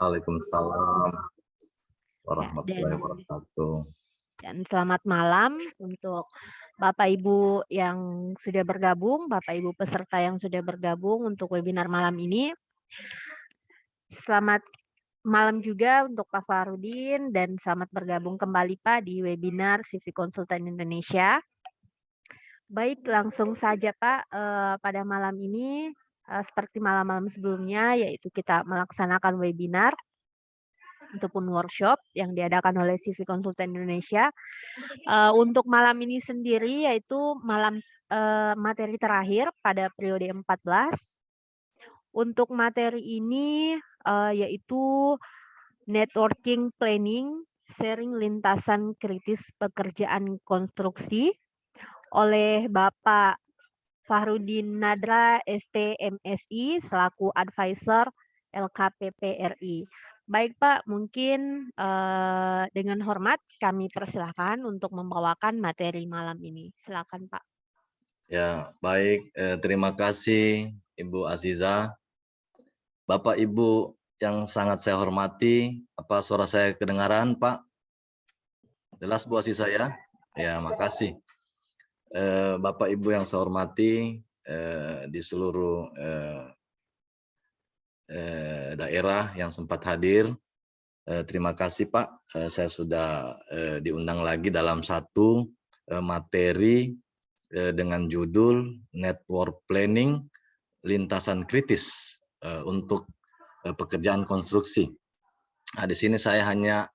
Waalaikumsalam Ya, warahmatullahi wabarakatuh. dan selamat malam untuk Bapak Ibu yang sudah bergabung, Bapak Ibu peserta yang sudah bergabung untuk webinar malam ini. Selamat malam juga untuk Pak Farudin dan selamat bergabung kembali Pak di webinar CV Konsultan Indonesia. Baik, langsung saja Pak, pada malam ini seperti malam-malam sebelumnya, yaitu kita melaksanakan webinar ataupun workshop yang diadakan oleh CV Konsultan Indonesia. Untuk malam ini sendiri yaitu materi terakhir pada periode 14. Untuk materi ini yaitu networking planning, sharing lintasan kritis pekerjaan konstruksi oleh Bapak Fahrudin Nadra ST.MSI selaku advisor LKPP RI. Baik Pak, mungkin dengan hormat kami persilahkan untuk membawakan materi malam ini. Silakan Pak. Ya, baik. Terima kasih Ibu Aziza. Bapak Ibu yang sangat saya hormati, apa suara saya kedengaran Pak? Jelas Bu Aziza ya? Ya, makasih. Bapak Ibu yang saya hormati di seluruh daerah yang sempat hadir. Terima kasih Pak, saya sudah diundang lagi dalam satu materi dengan judul Network Planning Lintasan Kritis untuk pekerjaan konstruksi. Nah, di sini saya hanya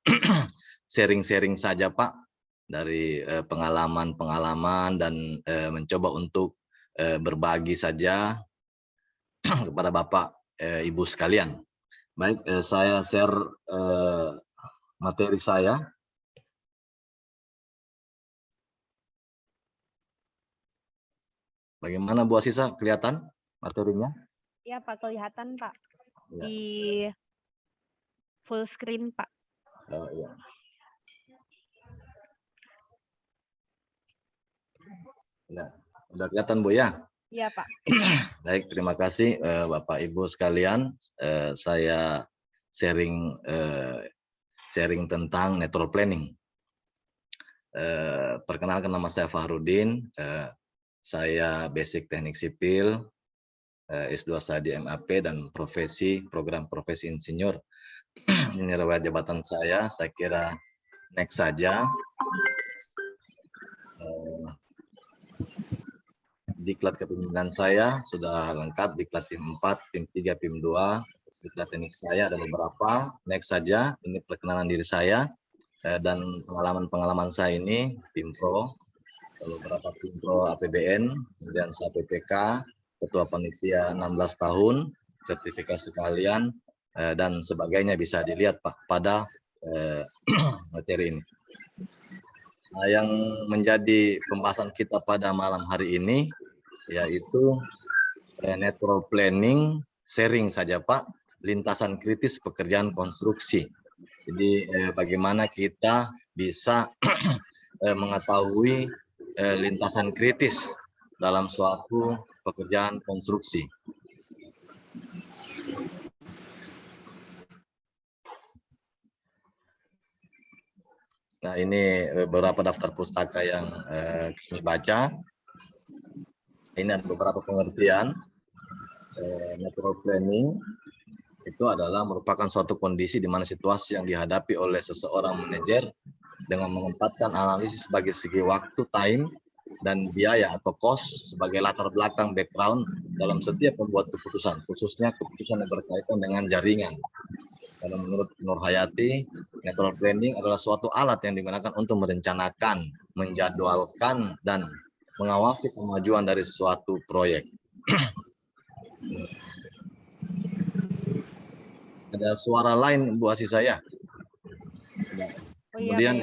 sharing-sharing saja Pak dari pengalaman-pengalaman dan mencoba untuk berbagi saja kepada Bapak Ibu sekalian. Baik, saya share materi saya. Bagaimana Bu Asisa, kelihatan materinya? Ya Pak, kelihatan Pak. Ya. Di full screen Pak. Oh, ya. Ya, udah kelihatan Bu ya? Iya Pak. Baik, terima kasih Bapak Ibu sekalian. Saya sharing tentang network planning. Perkenalkan, nama saya Fahrudin. Saya basic teknik sipil, S2 studi MAP dan program profesi insinyur. Ini riwayat jabatan saya kira next saja. Diklat kepemimpinan saya sudah lengkap, diklat PIM 4, PIM 3, PIM 2, diklat teknik saya ada beberapa. Next saja, ini perkenalan diri saya dan pengalaman saya ini PIM Pro, beberapa PIM Pro APBN, kemudian saya PPK, Ketua Panitia 16 tahun, sertifikasi sekalian, dan sebagainya bisa dilihat Pak pada materi ini. Nah, yang menjadi pembahasan kita pada malam hari ini yaitu network planning, sharing saja Pak, lintasan kritis pekerjaan konstruksi. Jadi bagaimana kita bisa mengetahui lintasan kritis dalam suatu pekerjaan konstruksi. Nah, ini beberapa daftar pustaka yang kami baca. Ini ada beberapa pengertian. Network planning itu adalah merupakan suatu kondisi di mana situasi yang dihadapi oleh seseorang manajer dengan menempatkan analisis sebagai segi waktu, time, dan biaya atau cost sebagai latar belakang background dalam setiap membuat keputusan, khususnya keputusan yang berkaitan dengan jaringan. Karena menurut Nur Hayati, network planning adalah suatu alat yang digunakan untuk merencanakan, menjadwalkan, dan mengawasi kemajuan dari suatu proyek. Ada suara lain Bu Asis saya. Kemudian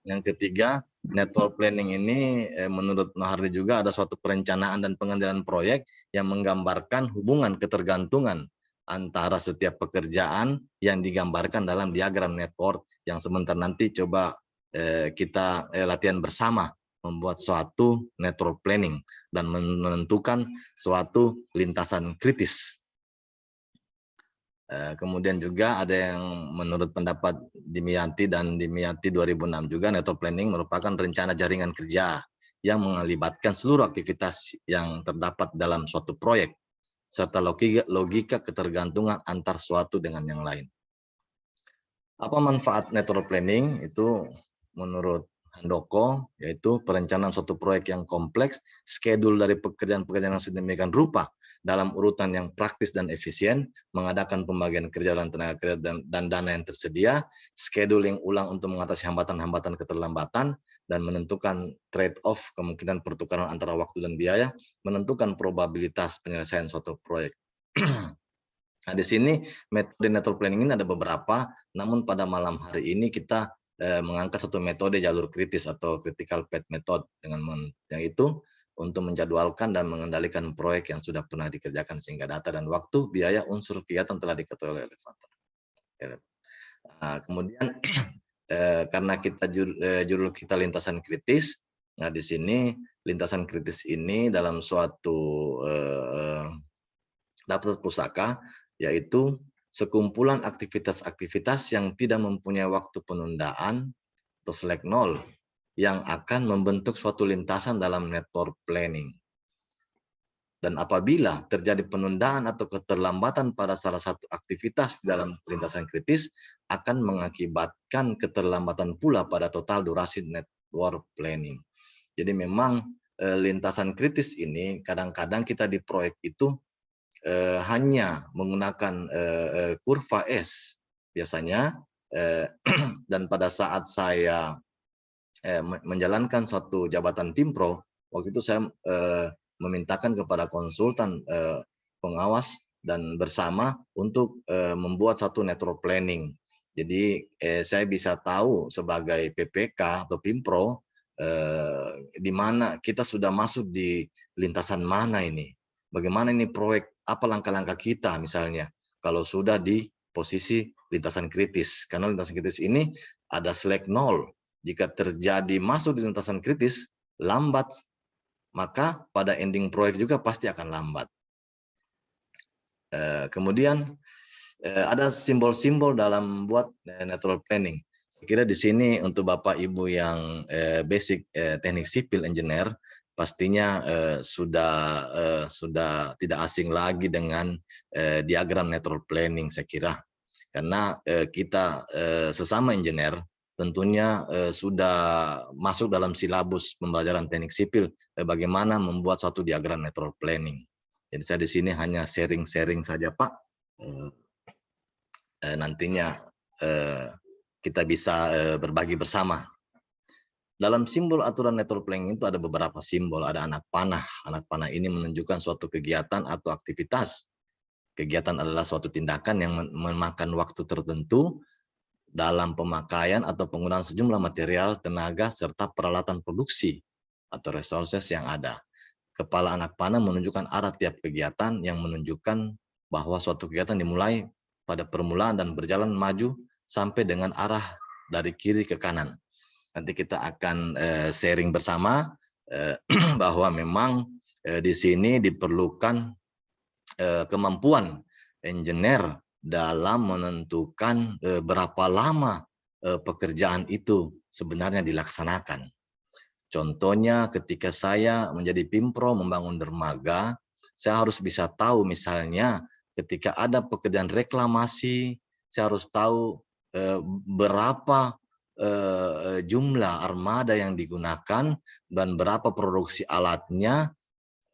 yang ketiga, network planning ini menurut Nahardi juga ada suatu perencanaan dan pengendalian proyek yang menggambarkan hubungan ketergantungan antara setiap pekerjaan yang digambarkan dalam diagram network yang sebentar nanti coba kita latihan bersama membuat suatu network planning dan menentukan suatu lintasan kritis. Kemudian juga ada yang menurut pendapat Dimyati dan Dimyati 2006 juga, network planning merupakan rencana jaringan kerja yang melibatkan seluruh aktivitas yang terdapat dalam suatu proyek, serta logika ketergantungan antar suatu dengan yang lain. Apa manfaat network planning? Itu menurut Handoko, yaitu perencanaan suatu proyek yang kompleks, schedule dari pekerjaan-pekerjaan yang sedemikian rupa dalam urutan yang praktis dan efisien, mengadakan pembagian kerja dan tenaga kerja dan dana yang tersedia, scheduling ulang untuk mengatasi hambatan-hambatan keterlambatan, dan menentukan trade-off kemungkinan pertukaran antara waktu dan biaya, menentukan probabilitas penyelesaian suatu proyek. Nah, di sini metode network planning ini ada beberapa, namun pada malam hari ini kita mengangkat satu metode jalur kritis atau critical path method yang itu untuk menjadwalkan dan mengendalikan proyek yang sudah pernah dikerjakan sehingga data dan waktu, biaya, unsur kegiatan telah diketahui oleh elevator. Nah, kemudian karena kita judul kita lintasan kritis, nah di sini lintasan kritis ini dalam suatu daftar pusaka yaitu sekumpulan aktivitas-aktivitas yang tidak mempunyai waktu penundaan atau slack nol yang akan membentuk suatu lintasan dalam network planning. Dan apabila terjadi penundaan atau keterlambatan pada salah satu aktivitas di dalam lintasan kritis, akan mengakibatkan keterlambatan pula pada total durasi network planning. Jadi memang lintasan kritis ini kadang-kadang kita di proyek itu hanya menggunakan kurva S biasanya, dan pada saat saya menjalankan suatu jabatan Pimpro, waktu itu saya memintakan kepada konsultan pengawas dan bersama untuk membuat satu network planning. Jadi saya bisa tahu sebagai PPK atau Pimpro di mana kita sudah masuk di lintasan mana ini, bagaimana ini proyek, apa langkah-langkah kita misalnya kalau sudah di posisi lintasan kritis, karena lintasan kritis ini ada slack nol. Jika terjadi masuk di lintasan kritis, lambat, maka pada ending proyek juga pasti akan lambat. Kemudian ada simbol-simbol dalam buat network planning. Saya kira di sini untuk Bapak Ibu yang basic teknik sipil engineer, pastinya sudah tidak asing lagi dengan diagram network planning, saya kira. Karena kita sesama engineer tentunya sudah masuk dalam silabus pembelajaran teknik sipil bagaimana membuat suatu diagram network planning. Jadi saya di sini hanya sharing-sharing saja, Pak. Nantinya kita bisa berbagi bersama. Dalam simbol aturan network planning itu ada beberapa simbol. Ada anak panah. Anak panah ini menunjukkan suatu kegiatan atau aktivitas. Kegiatan adalah suatu tindakan yang memakan waktu tertentu dalam pemakaian atau penggunaan sejumlah material, tenaga, serta peralatan produksi atau resources yang ada. Kepala anak panah menunjukkan arah tiap kegiatan yang menunjukkan bahwa suatu kegiatan dimulai pada permulaan dan berjalan maju sampai dengan arah dari kiri ke kanan. Nanti kita akan sharing bersama bahwa memang di sini diperlukan kemampuan engineer dalam menentukan berapa lama pekerjaan itu sebenarnya dilaksanakan. Contohnya ketika saya menjadi Pimpro membangun dermaga, saya harus bisa tahu misalnya ketika ada pekerjaan reklamasi, saya harus tahu berapa jumlah armada yang digunakan dan berapa produksi alatnya,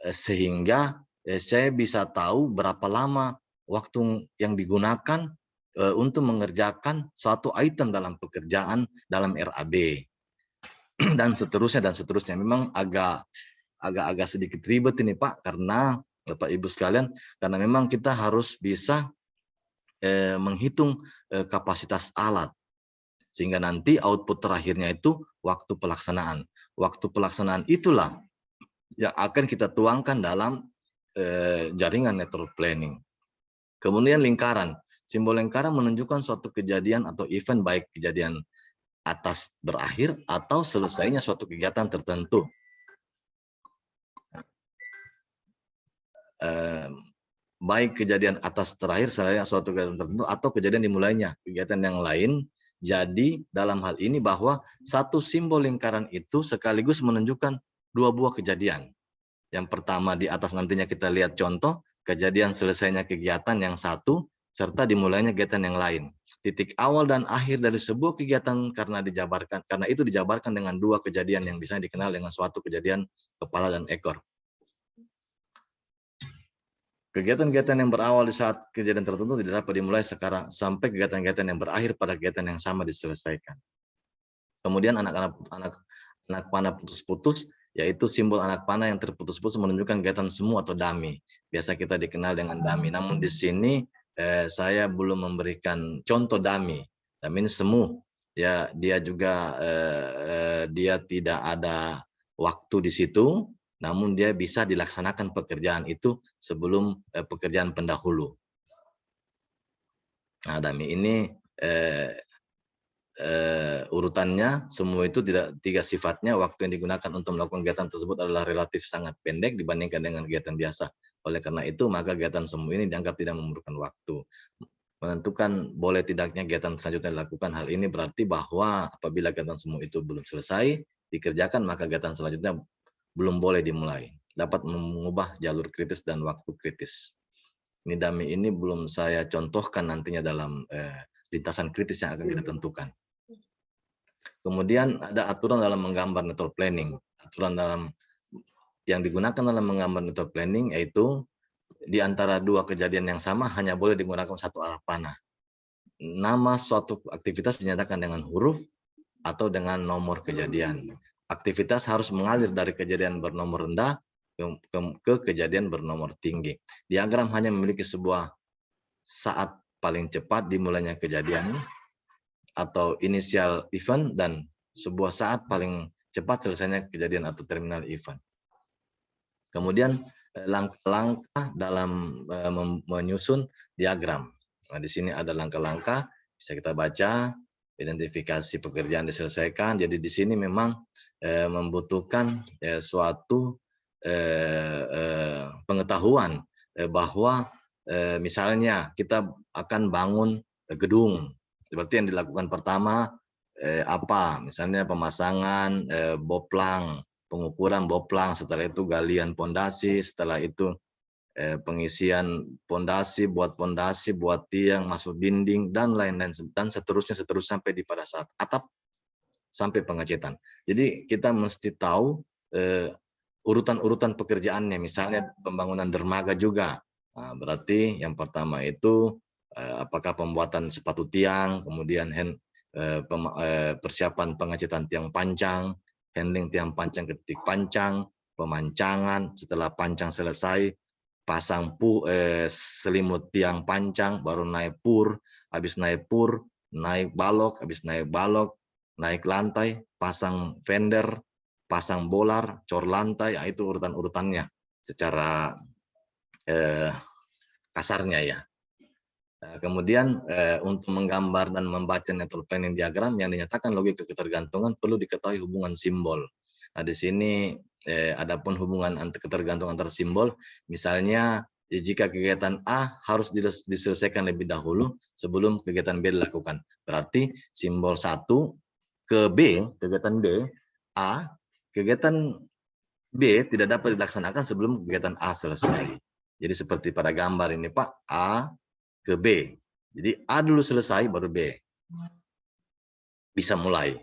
sehingga saya bisa tahu berapa lama waktu yang digunakan untuk mengerjakan suatu item dalam pekerjaan dalam RAB. Dan seterusnya. Memang agak sedikit ribet ini Pak, karena Bapak Ibu sekalian, karena memang kita harus bisa menghitung kapasitas alat, sehingga nanti output terakhirnya itu waktu pelaksanaan. Waktu pelaksanaan itulah yang akan kita tuangkan dalam jaringan network planning. Kemudian lingkaran. Simbol lingkaran menunjukkan suatu kejadian atau event, baik kejadian atas berakhir atau selesainya suatu kegiatan tertentu. baik kejadian atas terakhir selain suatu kegiatan tertentu atau kejadian dimulainya kegiatan yang lain. Jadi dalam hal ini bahwa satu simbol lingkaran itu sekaligus menunjukkan dua buah kejadian. Yang pertama di atas nantinya kita lihat contoh kejadian selesainya kegiatan yang satu serta dimulainya kegiatan yang lain. Titik awal dan akhir dari sebuah kegiatan karena itu dijabarkan dengan dua kejadian yang bisa dikenal dengan suatu kejadian kepala dan ekor. Kegiatan-kegiatan yang berawal di saat kejadian tertentu tidak dapat dimulai sekarang sampai kegiatan-kegiatan yang berakhir pada kegiatan yang sama diselesaikan. Kemudian anak panah putus-putus, yaitu simbol anak panah yang terputus-putus menunjukkan kegiatan semu atau dami. Biasa kita dikenal dengan dami. Namun di sini saya belum memberikan contoh dami. Dami ini semu. Ya, dia juga dia tidak ada waktu di situ, namun dia bisa dilaksanakan pekerjaan itu sebelum pekerjaan pendahulu. Nah, dami ini urutannya semua itu tiga sifatnya. Waktu yang digunakan untuk melakukan kegiatan tersebut adalah relatif sangat pendek dibandingkan dengan kegiatan biasa. Oleh karena itu maka kegiatan semu ini dianggap tidak memerlukan waktu. Menentukan boleh tidaknya kegiatan selanjutnya dilakukan, hal ini berarti bahwa apabila kegiatan semu itu belum selesai dikerjakan maka kegiatan selanjutnya belum boleh dimulai. Dapat mengubah jalur kritis dan waktu kritis. Ini dami ini belum saya contohkan nantinya dalam lintasan kritis yang akan kita tentukan. Kemudian ada aturan dalam menggambar network planning. Aturan yang digunakan dalam menggambar network planning yaitu di antara dua kejadian yang sama hanya boleh digunakan satu arah panah. Nama suatu aktivitas dinyatakan dengan huruf atau dengan nomor kejadian. Aktivitas harus mengalir dari kejadian bernomor rendah ke kejadian bernomor tinggi. Diagram hanya memiliki sebuah saat paling cepat dimulainya kejadian atau initial event dan sebuah saat paling cepat selesainya kejadian atau terminal event. Kemudian langkah-langkah dalam menyusun diagram. Nah, di sini ada langkah-langkah, bisa kita baca, identifikasi pekerjaan diselesaikan. Jadi di sini memang membutuhkan suatu pengetahuan bahwa misalnya kita akan bangun gedung. Seperti yang dilakukan pertama apa? Misalnya pemasangan boplang, pengukuran boplang, setelah itu galian pondasi, setelah itu pengisian pondasi, buat tiang, masuk dinding dan lain-lain dan seterusnya sampai di pada saat atap sampai pengecetan. Jadi kita mesti tahu urutan-urutan pekerjaannya, misalnya pembangunan dermaga juga. Nah, berarti yang pertama itu apakah pembuatan sepatu tiang, kemudian persiapan pengecetan tiang pancang, handling tiang pancang ke titik pancang, pemancangan, setelah pancang selesai, pasang selimut tiang pancang, baru naik pur, habis naik pur, naik balok, habis naik balok, naik lantai, pasang fender, pasang bolar, cor lantai, itu urutan-urutannya secara kasarnya ya. Kemudian untuk menggambar dan membaca network planning diagram yang dinyatakan logika ketergantungan perlu diketahui hubungan simbol. Nah, di sini adapun hubungan ketergantungan antar simbol, misalnya jika kegiatan A harus diselesaikan lebih dahulu sebelum kegiatan B dilakukan. Berarti simbol 1 ke B, kegiatan B, A, kegiatan B tidak dapat dilaksanakan sebelum kegiatan A selesai. Jadi seperti pada gambar ini Pak, A ke B. Jadi A dulu selesai baru B bisa mulai.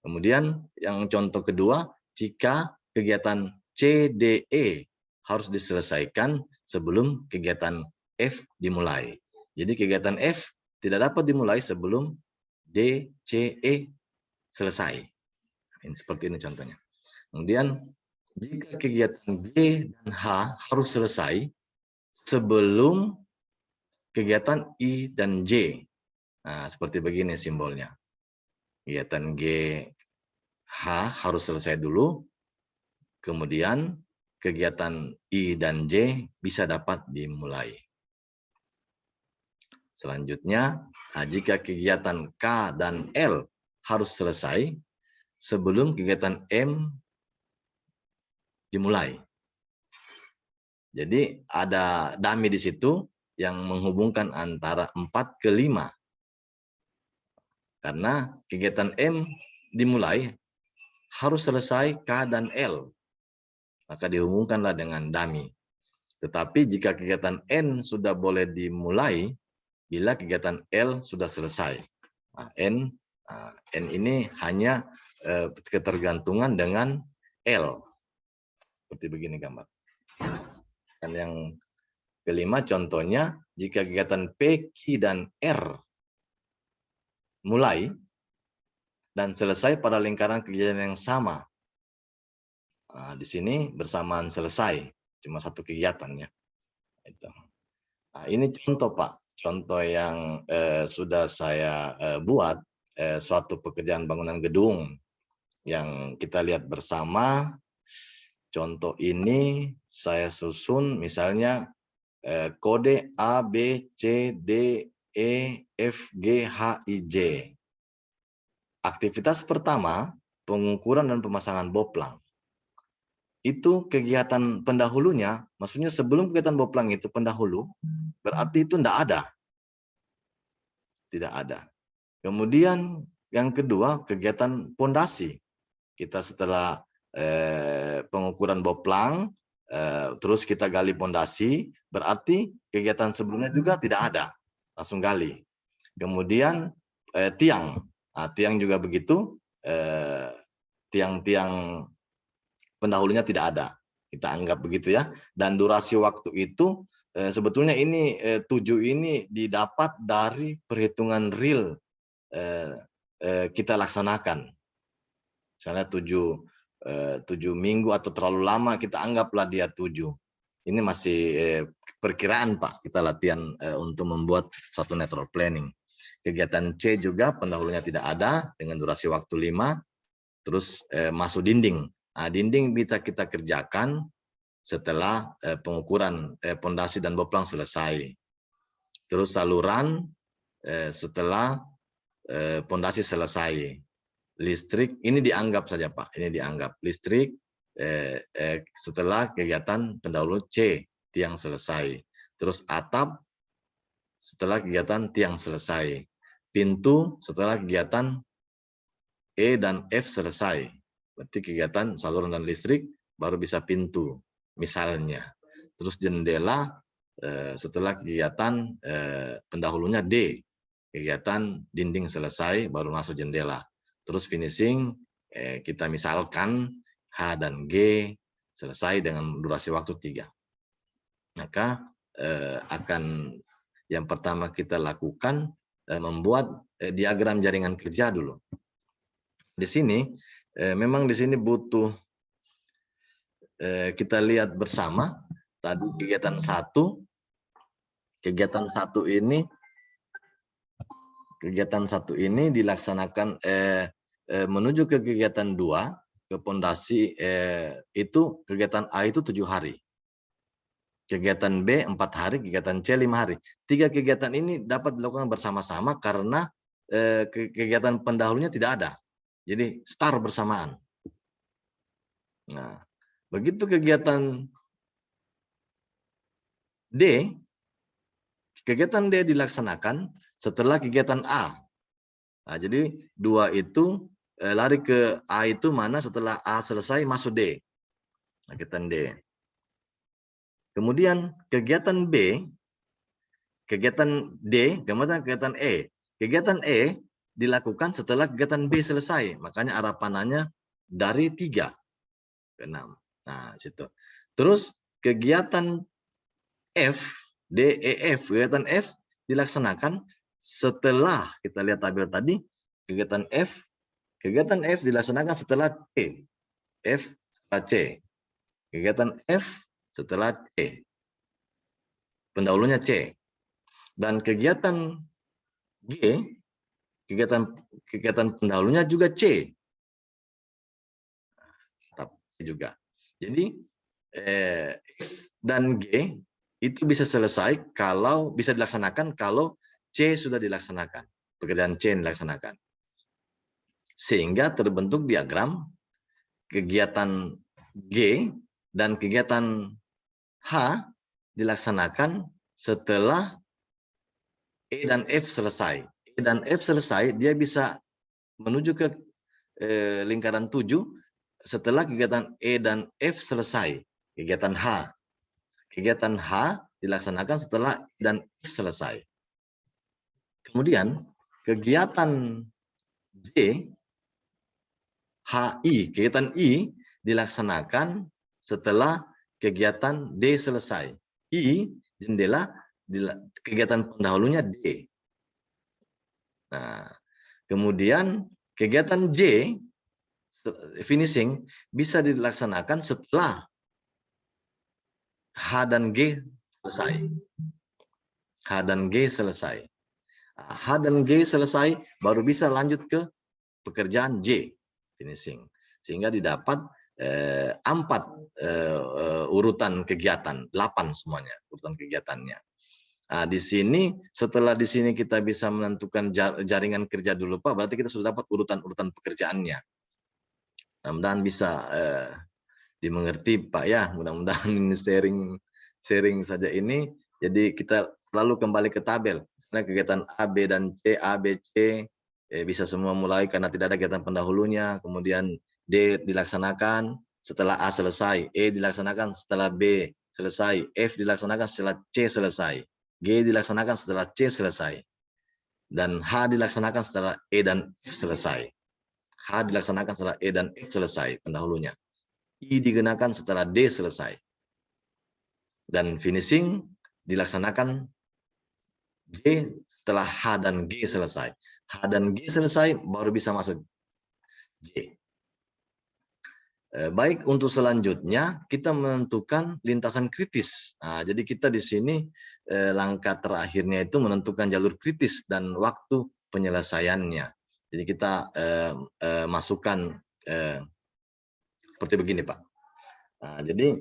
Kemudian yang contoh kedua, jika kegiatan C, D, E harus diselesaikan sebelum kegiatan F dimulai. Jadi kegiatan F tidak dapat dimulai sebelum D, C, E selesai. Ini seperti ini contohnya. Kemudian jika kegiatan G dan H harus selesai sebelum kegiatan I dan J. Nah, seperti begini simbolnya. Kegiatan G, H harus selesai dulu, kemudian kegiatan I dan J bisa dapat dimulai. Selanjutnya, jika kegiatan K dan L harus selesai sebelum kegiatan M dimulai. Jadi ada dummy di situ yang menghubungkan antara 4 ke 5. Karena kegiatan M dimulai harus selesai K dan L. Maka dihubungkanlah dengan dummy. Tetapi jika kegiatan N sudah boleh dimulai bila kegiatan L sudah selesai. Nah, N ini hanya ketergantungan dengan L. Seperti begini gambar. Dan yang kelima contohnya, jika kegiatan P, Q, dan R mulai dan selesai pada lingkaran kegiatan yang sama. Nah, di sini bersamaan selesai, cuma satu kegiatannya. Nah, ini contoh Pak, contoh yang sudah saya buat, suatu pekerjaan bangunan gedung yang kita lihat bersama. Contoh ini saya susun misalnya kode A, B, C, D, E, F, G, H, I, J. Aktivitas pertama, pengukuran dan pemasangan boplang. Itu kegiatan pendahulunya, maksudnya sebelum kegiatan boplang itu pendahulu, berarti itu tidak ada. Tidak ada. Kemudian yang kedua, kegiatan pondasi. Kita setelah pengukuran boplang, terus kita gali pondasi, berarti kegiatan sebelumnya juga tidak ada, langsung gali. Kemudian tiang, nah, tiang juga begitu, tiang-tiang pendahulunya tidak ada, kita anggap begitu ya. Dan durasi waktu itu sebetulnya ini 7 ini didapat dari perhitungan real kita laksanakan. Misalnya 7 minggu atau terlalu lama, kita anggaplah dia 7. Ini masih perkiraan Pak, kita latihan untuk membuat suatu network planning. Kegiatan C juga pendahulunya tidak ada dengan durasi waktu 5, terus masuk dinding. Nah, dinding bisa kita kerjakan setelah pengukuran pondasi dan boplang selesai. Terus saluran setelah pondasi selesai. Listrik ini dianggap saja Pak, ini dianggap listrik setelah kegiatan pendahulu C, tiang selesai. Terus atap setelah kegiatan tiang selesai. Pintu setelah kegiatan E dan F selesai. Berarti kegiatan saluran dan listrik baru bisa pintu misalnya. Terus jendela setelah kegiatan pendahulunya D, kegiatan dinding selesai baru masuk jendela. Terus finishing kita misalkan H dan G selesai dengan durasi waktu 3. Maka akan yang pertama kita lakukan membuat diagram jaringan kerja dulu. Di sini memang di sini butuh kita lihat bersama tadi kegiatan 1 ini dilaksanakan menuju ke kegiatan 2 ke pondasi itu kegiatan A itu 7 hari. Kegiatan B 4 hari, kegiatan C 5 hari. 3 kegiatan ini dapat dilakukan bersama-sama karena kegiatan pendahulunya tidak ada. Jadi start bersamaan. Nah, begitu kegiatan D, kegiatan D dilaksanakan setelah kegiatan A. Nah, jadi 2 itu lari ke A itu mana setelah A selesai masuk D. Kegiatan D. Kemudian kegiatan B, kegiatan D, kemudian kegiatan E. Kegiatan E dilakukan setelah kegiatan B selesai. Makanya arah panahnya dari 3 ke 6. Nah, situ. Terus kegiatan F, D, E, F, kegiatan F dilaksanakan setelah kita lihat tabel tadi, kegiatan F dilaksanakan setelah C, F setelah C. Kegiatan F setelah C. Pendahulunya C. Dan kegiatan G, kegiatan pendahulunya juga C. Juga. Jadi dan G itu bisa selesai kalau bisa dilaksanakan kalau C sudah dilaksanakan. Pekerjaan C dilaksanakan. Sehingga terbentuk diagram kegiatan G dan kegiatan H dilaksanakan setelah E dan F selesai. E dan F selesai, dia bisa menuju ke lingkaran 7 setelah kegiatan E dan F selesai. Kegiatan H. Kegiatan H dilaksanakan setelah E dan F selesai. Kemudian kegiatan J, HI, kegiatan I dilaksanakan setelah kegiatan D selesai. I, jendela, kegiatan pendahulunya D. Nah, kemudian kegiatan J, finishing, bisa dilaksanakan setelah H dan G selesai. H dan G selesai. H dan G selesai, baru bisa lanjut ke pekerjaan J, finishing. Sehingga didapat 4 urutan kegiatan, 8 semuanya urutan kegiatannya. Nah, di sini setelah di sini kita bisa menentukan jaringan kerja dulu Pak, berarti kita sudah dapat urutan-urutan pekerjaannya. Mudah-mudahan bisa dimengerti Pak ya, mudah-mudahan ini sharing saja ini. Jadi kita lalu kembali ke tabel. Karena kegiatan A, B, dan C, A, B, C bisa semua mulai karena tidak ada kegiatan pendahulunya. Kemudian D dilaksanakan setelah A selesai, E dilaksanakan setelah B selesai, F dilaksanakan setelah C selesai, G dilaksanakan setelah C selesai, dan H dilaksanakan setelah E dan F selesai. H dilaksanakan setelah E dan F selesai pendahulunya. I digunakan setelah D selesai. Dan finishing dilaksanakan G setelah H dan G selesai. H dan G selesai baru bisa masuk G. Baik, untuk selanjutnya kita menentukan lintasan kritis. Nah, jadi kita di sini langkah terakhirnya itu menentukan jalur kritis dan waktu penyelesaiannya. Jadi kita masukkan seperti begini Pak. Nah, jadi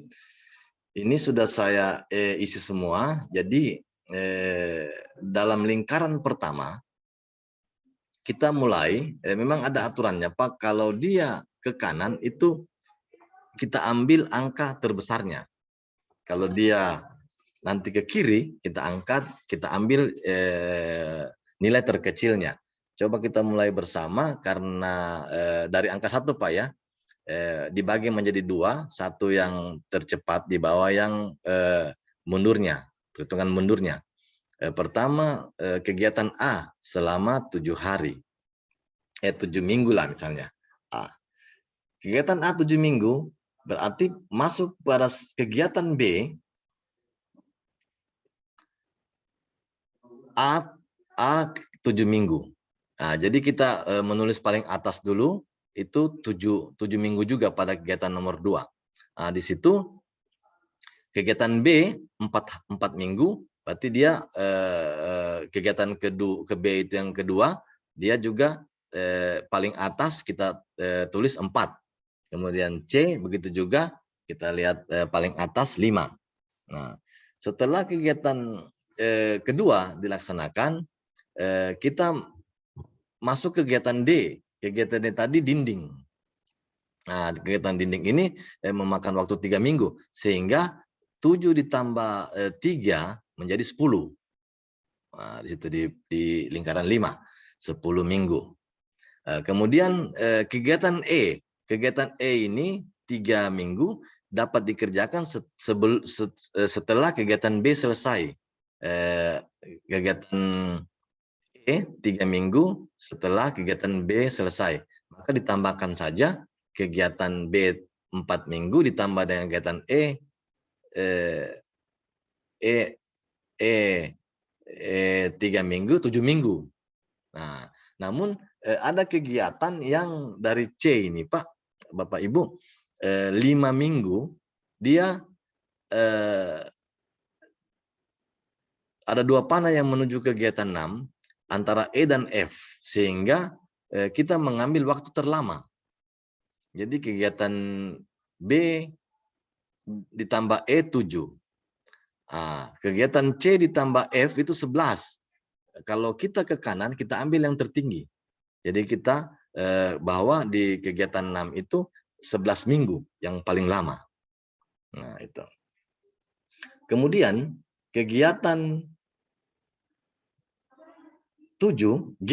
ini sudah saya isi semua. Jadi dalam lingkaran pertama kita mulai, memang ada aturannya Pak. Kalau dia ke kanan itu kita ambil angka terbesarnya. Kalau dia nanti ke kiri kita angkat, kita ambil nilai terkecilnya. Coba kita mulai bersama karena dari angka 1 Pak ya. Dibagi menjadi 2, satu yang tercepat di bawah yang mundurnya, perhitungan mundurnya. Pertama kegiatan A selama 7 hari, 7 minggu lah misalnya. A. Kegiatan A 7 minggu berarti masuk pada kegiatan B A 7 minggu. Nah, jadi kita menulis paling atas dulu itu 7 minggu juga pada kegiatan nomor 2. Nah, di situ kegiatan B 4 minggu, berarti dia kegiatan ke B itu yang kedua, dia juga paling atas kita tulis 4. Kemudian C begitu juga kita lihat paling atas 5. Nah, setelah kegiatan kedua dilaksanakan, kita masuk kegiatan D. Kegiatan D tadi dinding. Nah, kegiatan dinding ini memakan waktu 3 minggu, sehingga 7 ditambah 3 menjadi 10. Nah, di situ di lingkaran 5, 10 minggu. Kemudian kegiatan E. Kegiatan E ini 3 minggu dapat dikerjakan setelah kegiatan B selesai. Kegiatan E 3 minggu setelah kegiatan B selesai. Maka ditambahkan saja kegiatan B 4 minggu ditambah dengan kegiatan E 3 minggu, 7 minggu. Nah, namun ada kegiatan yang dari C ini Pak, Bapak Ibu, 5 minggu dia ada 2 panah yang menuju kegiatan 6 antara E dan F, sehingga kita mengambil waktu terlama. Jadi kegiatan B ditambah E 7. Nah, kegiatan C ditambah F itu 11. Kalau kita ke kanan, kita ambil yang tertinggi. Jadi kita bahwa di kegiatan 6 itu 11 minggu yang paling lama. Nah, itu. Kemudian kegiatan 7G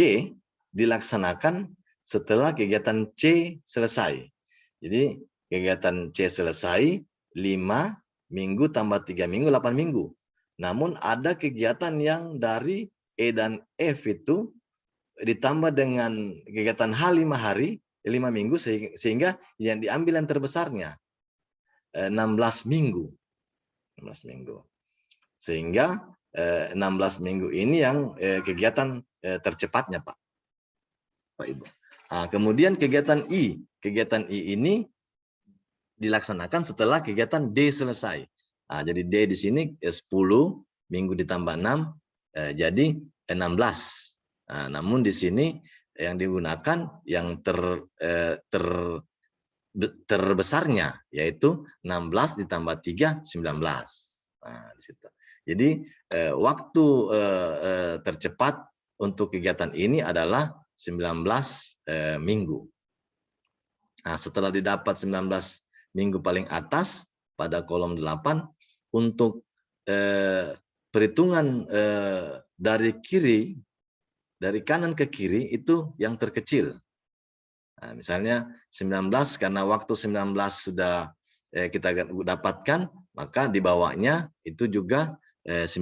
dilaksanakan setelah kegiatan C selesai. Jadi kegiatan C selesai 5 minggu tambah 3 minggu 8 minggu. Namun ada kegiatan yang dari E dan F itu ditambah dengan kegiatan H 5 hari 5 minggu sehingga yang diambil yang terbesarnya 16 minggu. 16 minggu. Sehingga 16 minggu ini yang kegiatan tercepatnya, Pak Ibu. Nah, kemudian kegiatan I ini dilaksanakan setelah kegiatan D selesai. Nah, jadi D di sini 10 minggu ditambah 6 jadi 16. Nah, namun di sini yang digunakan yang terbesarnya yaitu 16 ditambah 3 19. Nah, di situ. Jadi waktu tercepat untuk kegiatan ini adalah 19 minggu. Nah, setelah didapat 19 minggu paling atas pada kolom 8 untuk perhitungan dari kanan ke kiri itu yang terkecil. Nah, misalnya 19 karena waktu 19 sudah kita dapatkan, maka di bawahnya itu juga 19,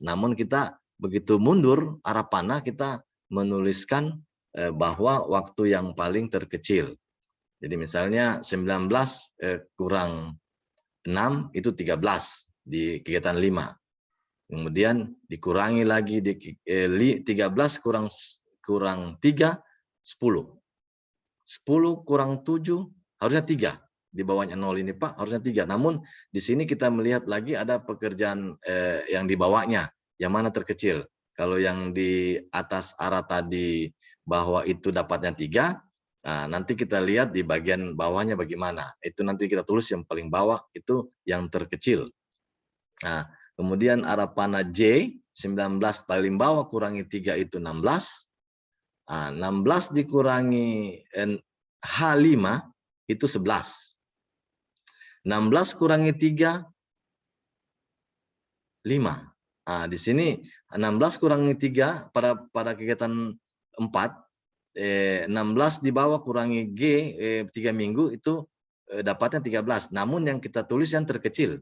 namun kita begitu mundur arah panah kita menuliskan bahwa waktu yang paling terkecil. Jadi misalnya 19 kurang 6 itu 13 di kegiatan 5. Kemudian dikurangi lagi di 13 kurang 3 10. 10 kurang 7 harusnya 3. Di bawahnya 0 ini Pak harusnya 3. Namun di sini kita melihat lagi ada pekerjaan yang di bawahnya. Yang mana terkecil. Kalau yang di atas arah tadi bahwa itu dapatnya 3. Nah, nanti kita lihat di bagian bawahnya bagaimana. Itu nanti kita tulis yang paling bawah itu yang terkecil. Nah, kemudian arah panah J 19 paling bawah kurangi 3 itu 16. Nah, 16 dikurangi H5 itu 11. 16 kurangi 3 5. Nah, di sini 16 kurangi 3 pada kegiatan 4 16 di bawah kurangi G 3 minggu itu dapatnya 13. Namun yang kita tulis yang terkecil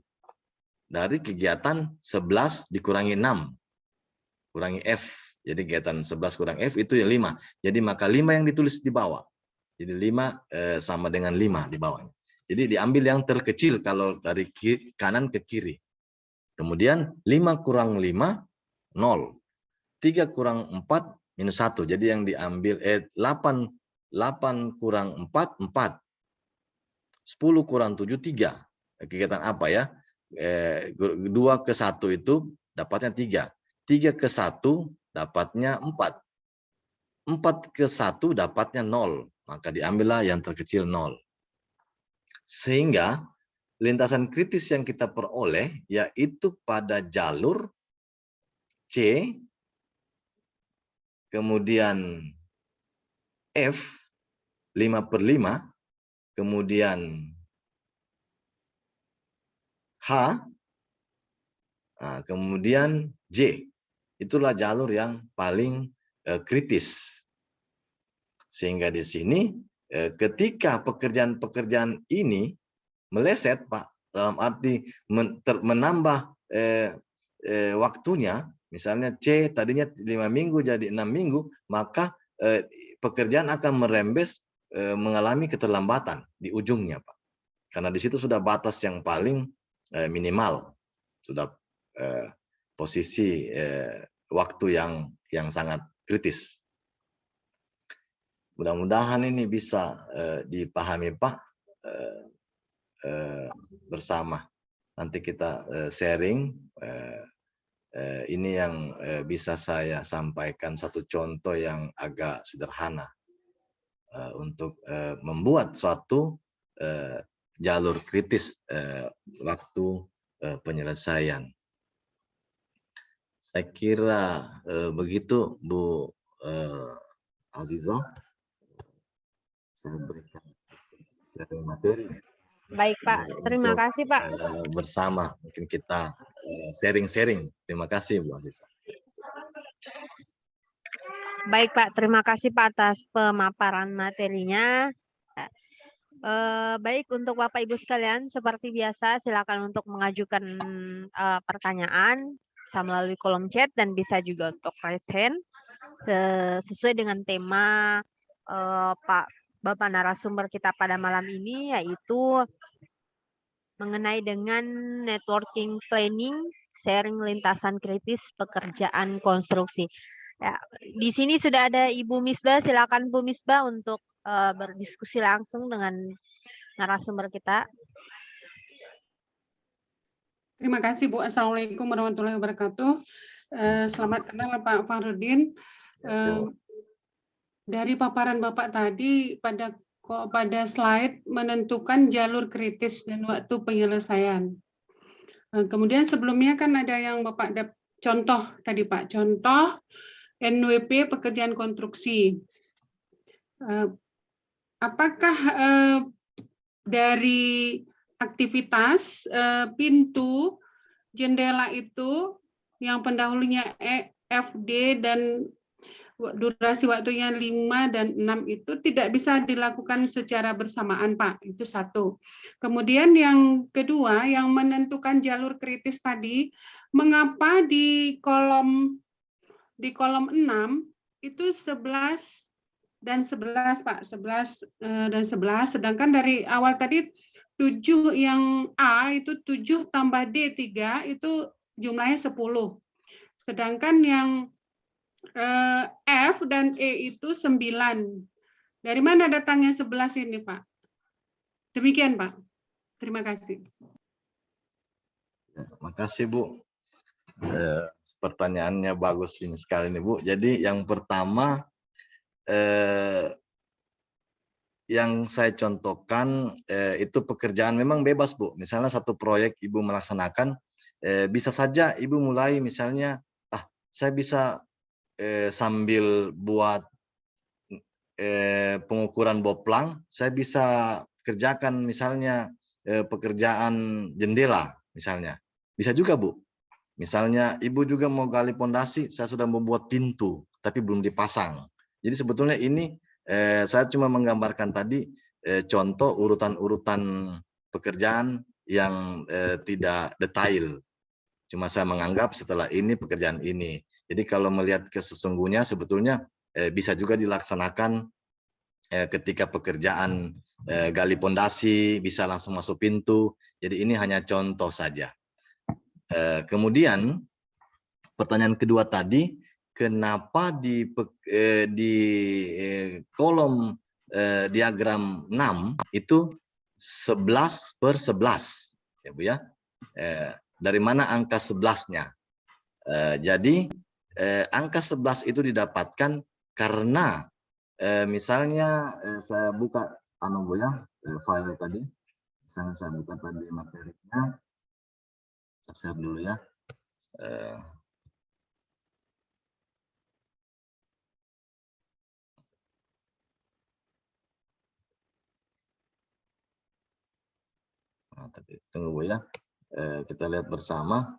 dari kegiatan 11 dikurangi 6 kurangi F. Jadi kegiatan 11 kurang F itu yang 5. Jadi maka 5 yang ditulis di bawah. Jadi 5 sama dengan 5 di bawahnya. Jadi diambil yang terkecil kalau dari kanan ke kiri. Kemudian 5 kurang 5 0. 3 kurang 4 minus 1. Jadi yang diambil 8 kurang 4 4. 10 kurang 7 3. Kegiatan apa ya? 2 ke 1 itu dapatnya 3. 3 ke 1 dapatnya 4. 4 ke 1 dapatnya 0. Maka diambillah yang terkecil 0. Sehingga lintasan kritis yang kita peroleh yaitu pada jalur C, kemudian F 5/5, kemudian H, kemudian J. Itulah jalur yang paling kritis. Sehingga di sini ketika pekerjaan-pekerjaan ini meleset, Pak, dalam arti menambah waktunya, misalnya C tadinya 5 minggu jadi 6 minggu, maka pekerjaan akan merembes mengalami keterlambatan di ujungnya, Pak. Karena di situ sudah batas yang paling minimal, sudah posisi waktu yang sangat kritis. Mudah-mudahan ini bisa dipahami, Pak, bersama. Nanti kita sharing. Ini yang bisa saya sampaikan satu contoh yang agak sederhana untuk membuat suatu jalur kritis waktu penyelesaian. Saya kira begitu, Bu Azizah. Saya berikan sharing materi. Baik Pak, terima kasih Pak. Bersama mungkin kita sharing-sharing. Terima kasih Bu Aziza. Baik Pak, terima kasih Pak atas pemaparan materinya. Baik, untuk Bapak Ibu sekalian, seperti biasa silakan untuk mengajukan pertanyaan bisa melalui kolom chat dan bisa juga untuk raise hand sesuai dengan tema Bapak narasumber kita pada malam ini, yaitu mengenai dengan networking planning, sharing lintasan kritis pekerjaan konstruksi. Ya, di sini sudah ada Ibu Misbah, silakan Bu Misbah untuk berdiskusi langsung dengan narasumber kita. Terima kasih Bu. Assalamualaikum warahmatullahi wabarakatuh. Selamat kenal Pak Farudin. Dari paparan Bapak tadi pada slide menentukan jalur kritis dan waktu penyelesaian. Kemudian sebelumnya kan ada yang Bapak contoh tadi Pak, contoh NWP pekerjaan konstruksi. Apakah dari aktivitas pintu, jendela itu yang pendahulunya FD dan durasi waktunya 5 dan 6 itu tidak bisa dilakukan secara bersamaan, Pak. Itu satu. Kemudian yang kedua, yang menentukan jalur kritis tadi, mengapa di kolom 6 itu 11 dan 11, Pak. 11 dan 11, sedangkan dari awal tadi 7 yang A itu 7 tambah D 3 itu jumlahnya 10. Sedangkan yang F dan E itu 9. Dari mana datangnya 11 ini, Pak? Demikian, Pak. Terima kasih. Terima kasih, Bu. Pertanyaannya bagus ini sekali nih, Bu. Jadi yang pertama, yang saya contohkan itu pekerjaan memang bebas, Bu. Misalnya satu proyek Ibu melaksanakan, bisa saja Ibu mulai misalnya, saya bisa sambil buat pengukuran boplang, saya bisa kerjakan misalnya pekerjaan jendela misalnya. Bisa juga, Bu. Misalnya Ibu juga mau gali pondasi, saya sudah membuat pintu tapi belum dipasang. Jadi sebetulnya ini saya cuma menggambarkan tadi contoh urutan-urutan pekerjaan yang tidak detail. Cuma saya menganggap setelah ini pekerjaan ini. Jadi kalau melihat ke sesungguhnya sebetulnya bisa juga dilaksanakan ketika pekerjaan gali pondasi, bisa langsung masuk pintu. Jadi ini hanya contoh saja. Kemudian pertanyaan kedua tadi, kenapa di kolom diagram 6 itu 11/11, ya Bu ya? Dari mana angka 11-nya? Jadi angka 11 itu didapatkan karena misalnya saya buka Bu ya, file tadi. Misalnya saya buka tadi materinya. Saya share dulu ya. Tunggu Bu ya. Kita lihat bersama.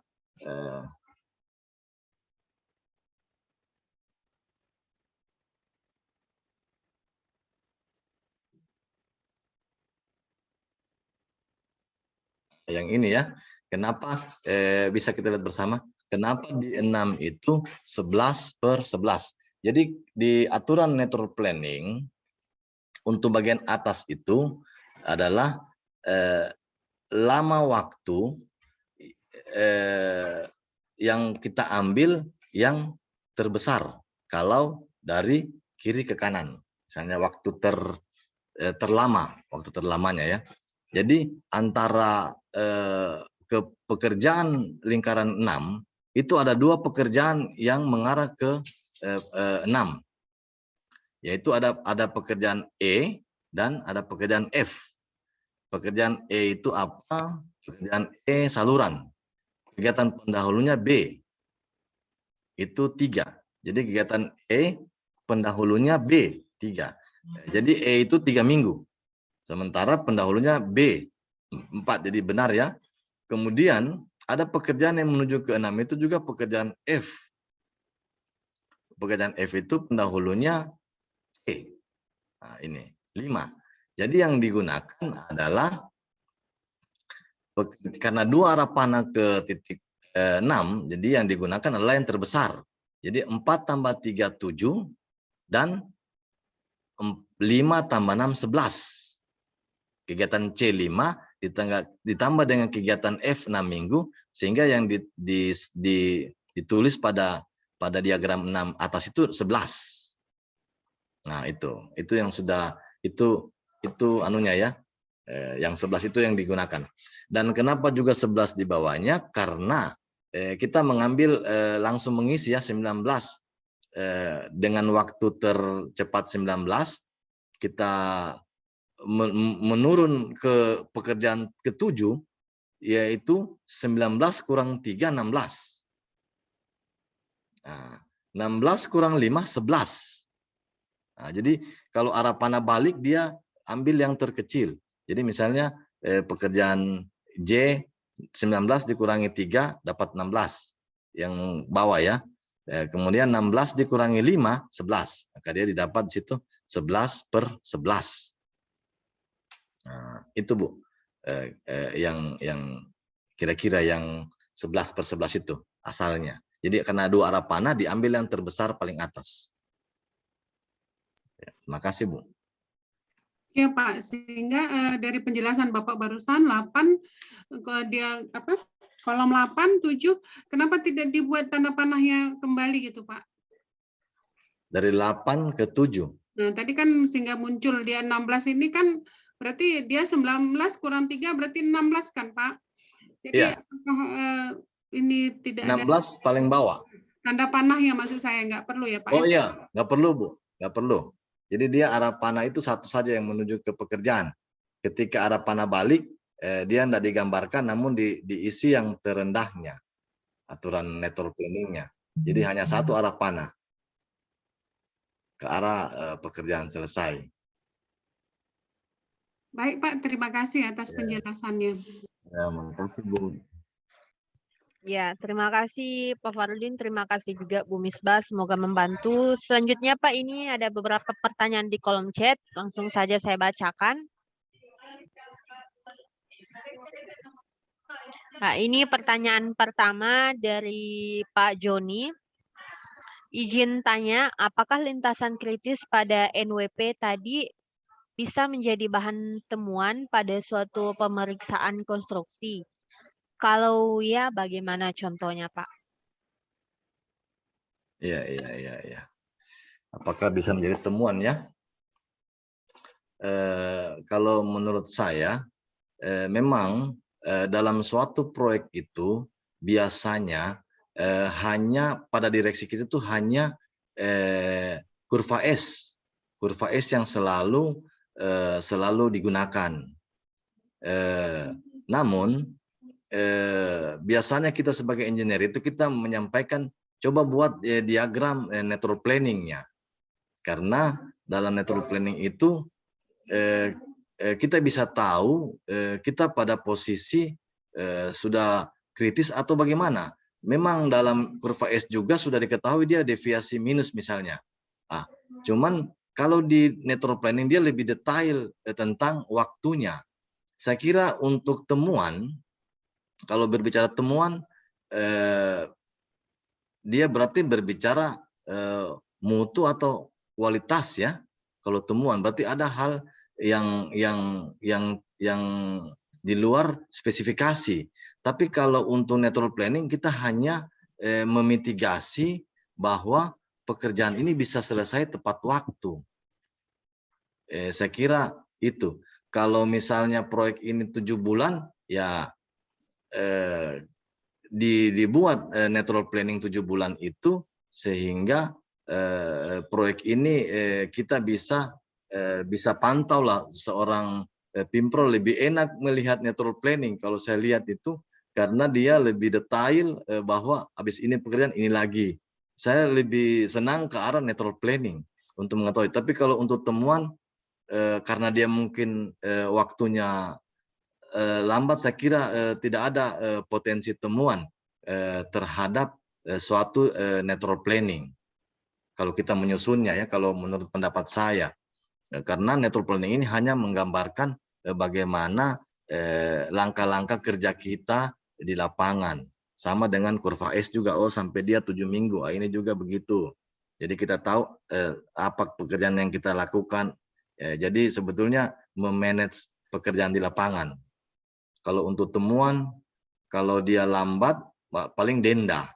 Yang ini ya, kenapa bisa kita lihat bersama? Kenapa di 6 itu 11/11? Jadi di aturan network planning untuk bagian atas itu adalah lama waktu yang kita ambil yang terbesar kalau dari kiri ke kanan. Misalnya waktu terlama, waktu terlamanya ya. Jadi antara pekerjaan lingkaran 6 itu ada 2 pekerjaan yang mengarah ke 6, yaitu ada pekerjaan E dan ada pekerjaan F. Pekerjaan E itu apa? Pekerjaan E saluran. Kegiatan pendahulunya B itu 3. Jadi kegiatan E pendahulunya B 3. Jadi E itu 3 minggu. Sementara pendahulunya B 4, jadi benar ya. Kemudian ada pekerjaan yang menuju ke 6 itu juga pekerjaan F. Pekerjaan F itu pendahulunya E. Nah, ini 5. Jadi yang digunakan adalah karena 2 arah panah ke titik 6, jadi yang digunakan adalah yang terbesar. Jadi 4 tambah 3, 7, dan 5 tambah 6, 11. Kegiatan C5 ditambah dengan kegiatan F 6 minggu, sehingga yang ditulis pada diagram 6 atas itu 11. Nah, itu yang sudah, itu anunya ya, yang 11 itu yang digunakan. Dan kenapa juga 11 di bawahnya? Karena kita mengambil langsung mengisi ya 19 dengan waktu tercepat 19, kita menurun ke pekerjaan ke-7, yaitu 19 kurang 3, 16. Nah, 16 kurang 5, 11. Nah, jadi kalau arah panah balik dia ambil yang terkecil. Jadi misalnya pekerjaan J 19 dikurangi 3 dapat 16. Yang bawah ya. Kemudian 16 dikurangi 5, 11. Maka dia didapat di situ 11 per 11. Nah, itu Bu, yang kira-kira yang 11 per 11 itu asalnya. Jadi karena 2 arah panah diambil yang terbesar paling atas. Ya, terima kasih Bu. Ya Pak, sehingga dari penjelasan Bapak barusan 8, dia apa? Kolom 8, 7, kenapa tidak dibuat tanda panahnya kembali gitu Pak? Dari 8 ke 7. Nah, tadi kan sehingga muncul dia 16 ini kan berarti dia 19 kurang 3 berarti 16 kan Pak? Jadi ya. ini tidak 16 ada paling bawah. Tanda panahnya maksud saya nggak perlu ya Pak? Oh iya, nggak perlu Bu, nggak perlu. Jadi dia arah panah itu satu saja yang menuju ke pekerjaan. Ketika arah panah balik, dia tidak digambarkan, namun diisi yang terendahnya, aturan network planning-nya. Jadi hanya satu arah panah ke arah pekerjaan selesai. Baik Pak, terima kasih atas penjelasannya. Ya, makasih Bu. Ya, terima kasih Pak Farudin, terima kasih juga Bu Misbah, semoga membantu. Selanjutnya Pak, ini ada beberapa pertanyaan di kolom chat, langsung saja saya bacakan. Nah, ini pertanyaan pertama dari Pak Joni. Izin tanya, apakah lintasan kritis pada NWP tadi bisa menjadi bahan temuan pada suatu pemeriksaan konstruksi? Kalau ya, bagaimana contohnya, Pak? Iya. Apakah bisa menjadi temuan ya? Kalau menurut saya, memang dalam suatu proyek itu biasanya hanya pada direksi kita itu hanya kurva S yang selalu digunakan. Namun biasanya kita sebagai engineer itu kita menyampaikan coba buat diagram network planning-nya, karena dalam network planning itu kita bisa tahu kita pada posisi sudah kritis atau bagaimana. Memang dalam kurva S juga sudah diketahui dia deviasi minus misalnya. Cuman kalau di network planning dia lebih detail tentang waktunya. Saya kira untuk temuan, kalau berbicara temuan, dia berarti berbicara mutu atau kualitas ya. Kalau temuan berarti ada hal yang di luar spesifikasi. Tapi kalau untuk network planning kita hanya memitigasi bahwa pekerjaan ini bisa selesai tepat waktu. Saya kira itu. Kalau misalnya proyek ini 7 bulan, ya dibuat network planning 7 bulan itu sehingga proyek ini kita bisa pantau lah, seorang Pimpro lebih enak melihat network planning kalau saya lihat itu, karena dia lebih detail bahwa habis ini pekerjaan ini lagi. Saya lebih senang ke arah network planning untuk mengetahui. Tapi kalau untuk temuan, karena dia mungkin waktunya lambat saya kira tidak ada potensi temuan terhadap suatu network planning. Kalau kita menyusunnya ya, kalau menurut pendapat saya, karena network planning ini hanya menggambarkan bagaimana langkah-langkah kerja kita di lapangan. Sama dengan kurva S juga, oh sampai dia 7 minggu, ini juga begitu. Jadi kita tahu apa pekerjaan yang kita lakukan. Jadi sebetulnya memanage pekerjaan di lapangan. Kalau untuk temuan, kalau dia lambat, paling denda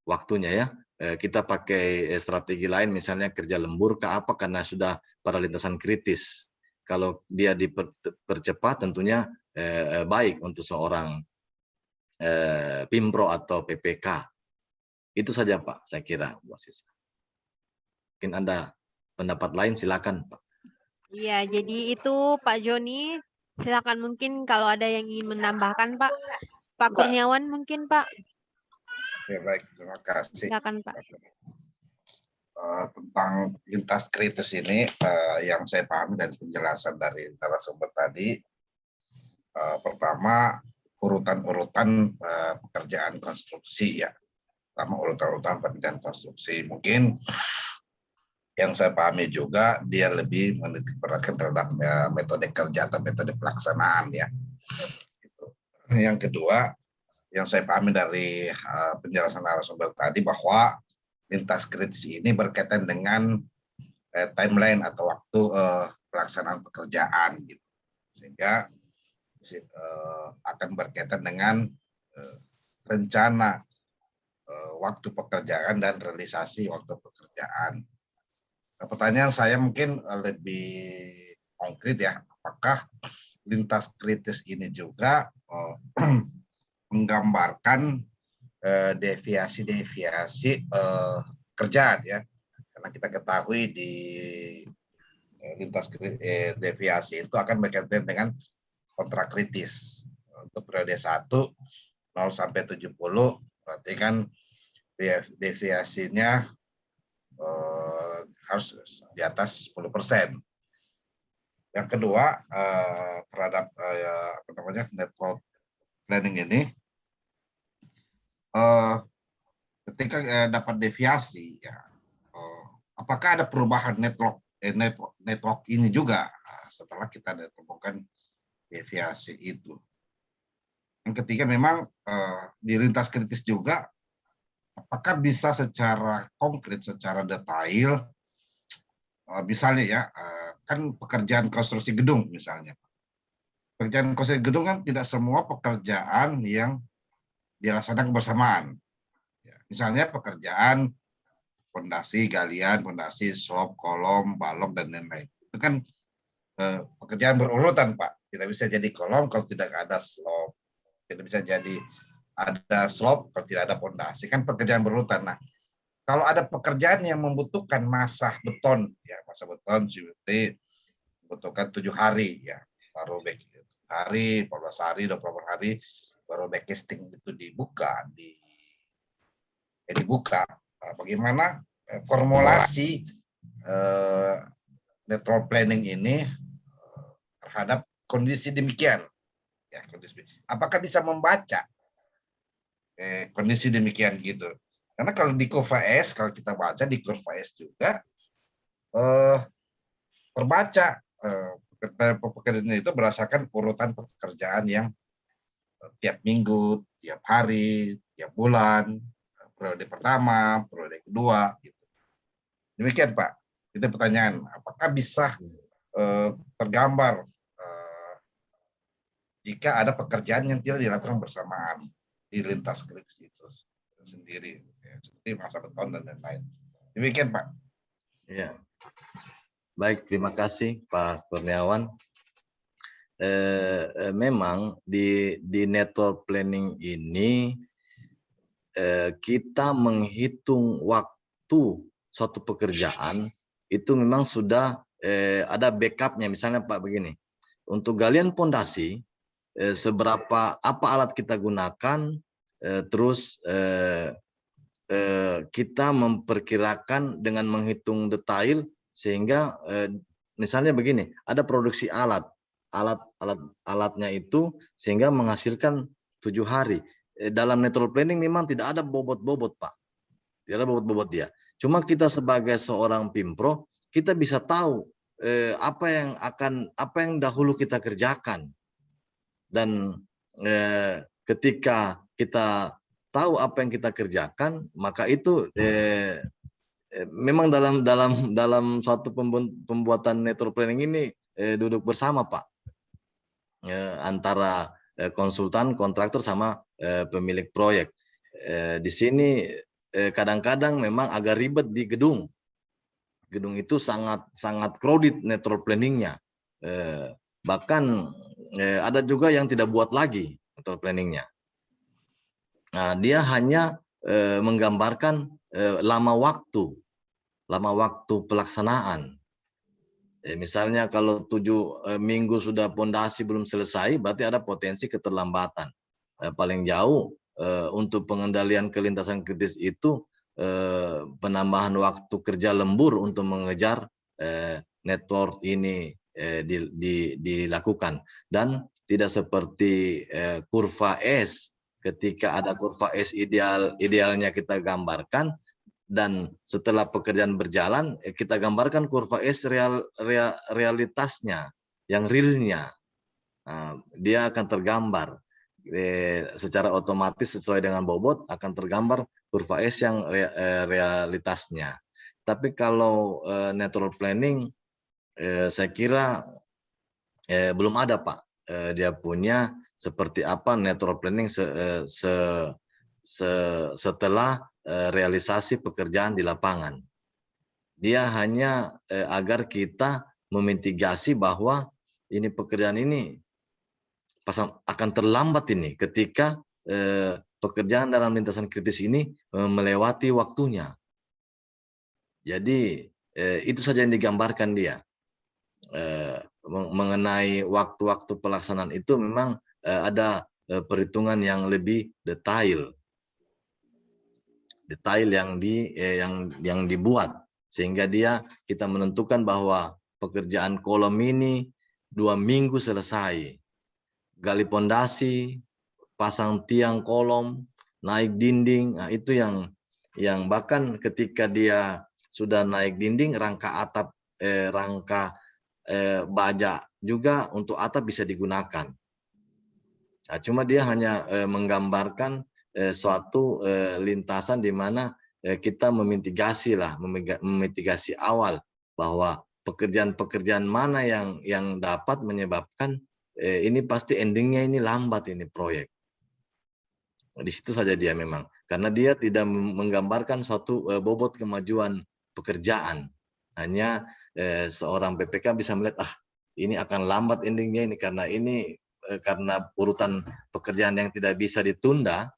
waktunya ya. Kita pakai strategi lain, misalnya kerja lembur ke apa, karena sudah pada lintasan kritis. Kalau dia dipercepat tentunya baik untuk seorang Pimpro atau PPK. Itu saja Pak, saya kira. Mungkin ada pendapat lain, silakan Pak. Iya, jadi itu Pak Joni, silakan mungkin kalau ada yang ingin menambahkan Pak. Pak Kurniawan mungkin Pak. Ya, baik, terima kasih. Silakan Pak. Tentang lintas kritis ini yang saya pahami dari penjelasan dari narasumber tadi, pertama urutan-urutan pekerjaan konstruksi ya, pertama urutan-urutan pekerjaan konstruksi. Mungkin yang saya pahami juga dia lebih menitik beratkan terhadap metode kerja atau metode pelaksanaan ya. Yang kedua, yang saya pahami dari penjelasan narasumber tadi bahwa lintas kritis ini berkaitan dengan timeline atau waktu pelaksanaan pekerjaan gitu. Sehingga akan berkaitan dengan rencana waktu pekerjaan dan realisasi waktu pekerjaan. Nah, pertanyaan saya mungkin lebih konkret ya, apakah lintas kritis ini juga menggambarkan deviasi-deviasi kerjaan ya, karena kita ketahui di lintas deviasi itu akan berkaitan dengan kontrak kritis. Untuk periode 1 0 sampai 70 berarti kan deviasinya harus di atas 10%. Yang kedua terhadap apa namanya network planning ini, ketika dapat deviasi ya, apakah ada perubahan network ini juga setelah kita temukan deviasi itu. Yang ketiga memang di lintas kritis juga, apakah bisa secara konkret, secara detail, misalnya ya, kan pekerjaan konstruksi gedung misalnya. Pekerjaan konstruksi gedung kan tidak semua pekerjaan yang dilaksanakan bersamaan. Misalnya pekerjaan fondasi, galian, fondasi, slop, kolom, balok, dan lain-lain. Itu kan pekerjaan berurutan, Pak. Tidak bisa jadi kolom kalau tidak ada slop. Tidak bisa jadi ada slop kalau tidak ada fondasi. Kan pekerjaan berurutan. Nah, kalau ada pekerjaan yang membutuhkan masa beton, ya masa beton CWT membutuhkan 7 hari, ya baru back hari, 14 hari, 24 hari, baru back casting itu dibuka. Bagaimana formulasi network planning ini terhadap kondisi demikian? Ya, apakah bisa membaca kondisi demikian gitu? Karena kalau di kurva S, kalau kita baca di kurva S juga terbaca pekerjaan itu berdasarkan urutan pekerjaan yang tiap minggu, tiap hari, tiap bulan, periode pertama, periode kedua, gitu. Demikian Pak. Itu pertanyaan. Apakah bisa tergambar jika ada pekerjaan yang tidak dilakukan bersamaan di lintas kritis itu sendiri, ya, seperti masa beton dan lain-lain. Demikian Pak. Ya. Baik, terima kasih Pak Kurniawan. Memang di network planning ini kita menghitung waktu suatu pekerjaan itu memang sudah ada backupnya. Misalnya Pak begini, untuk galian pondasi seberapa apa alat kita gunakan, terus kita memperkirakan dengan menghitung detail sehingga misalnya begini, ada produksi alat alatnya itu sehingga menghasilkan 7 hari. Dalam network planning memang tidak ada bobot-bobot, Pak. Tidak ada bobot-bobot dia. Cuma kita sebagai seorang PIMPRO, kita bisa tahu apa yang dahulu kita kerjakan. Dan ketika kita tahu apa yang kita kerjakan, maka itu memang dalam suatu pembuatan network planning ini duduk bersama, Pak, antara konsultan, kontraktor sama pemilik proyek. Di sini kadang-kadang memang agak ribet di gedung. Gedung itu sangat crowded network planningnya. Bahkan ada juga yang tidak buat lagi network planningnya. Nah, dia hanya menggambarkan lama waktu pelaksanaan. Misalnya kalau 7 minggu sudah pondasi belum selesai, berarti ada potensi keterlambatan. Paling jauh untuk pengendalian kelintasan kritis itu penambahan waktu kerja lembur untuk mengejar network ini dilakukan. Dan tidak seperti kurva S. Ketika ada kurva S idealnya kita gambarkan, dan setelah pekerjaan berjalan kita gambarkan kurva S realitasnya, yang realnya. Dia akan tergambar secara otomatis sesuai dengan bobot, akan tergambar kurva S yang realitasnya. Tapi kalau network planning saya kira belum ada, Pak. Dia punya seperti apa network planning setelah realisasi pekerjaan di lapangan. Dia hanya agar kita memitigasi bahwa ini pekerjaan ini akan terlambat ini ketika pekerjaan dalam lintasan kritis ini melewati waktunya. Jadi itu saja yang digambarkan dia. Mengenai waktu-waktu pelaksanaan itu memang ada perhitungan yang lebih detail yang dibuat, sehingga kita menentukan bahwa pekerjaan kolom ini 2 minggu selesai, gali pondasi, pasang tiang kolom, naik dinding. Nah, itu yang bahkan ketika dia sudah naik dinding, rangka atap, baja juga untuk atap bisa digunakan. Nah, cuma dia hanya menggambarkan suatu lintasan di mana kita memitigasi awal bahwa pekerjaan mana yang dapat menyebabkan ini pasti endingnya ini lambat ini proyek. Di situ saja dia memang, karena dia tidak menggambarkan suatu bobot kemajuan pekerjaan. Hanya seorang PPK bisa melihat, ini akan lambat endingnya ini karena urutan pekerjaan yang tidak bisa ditunda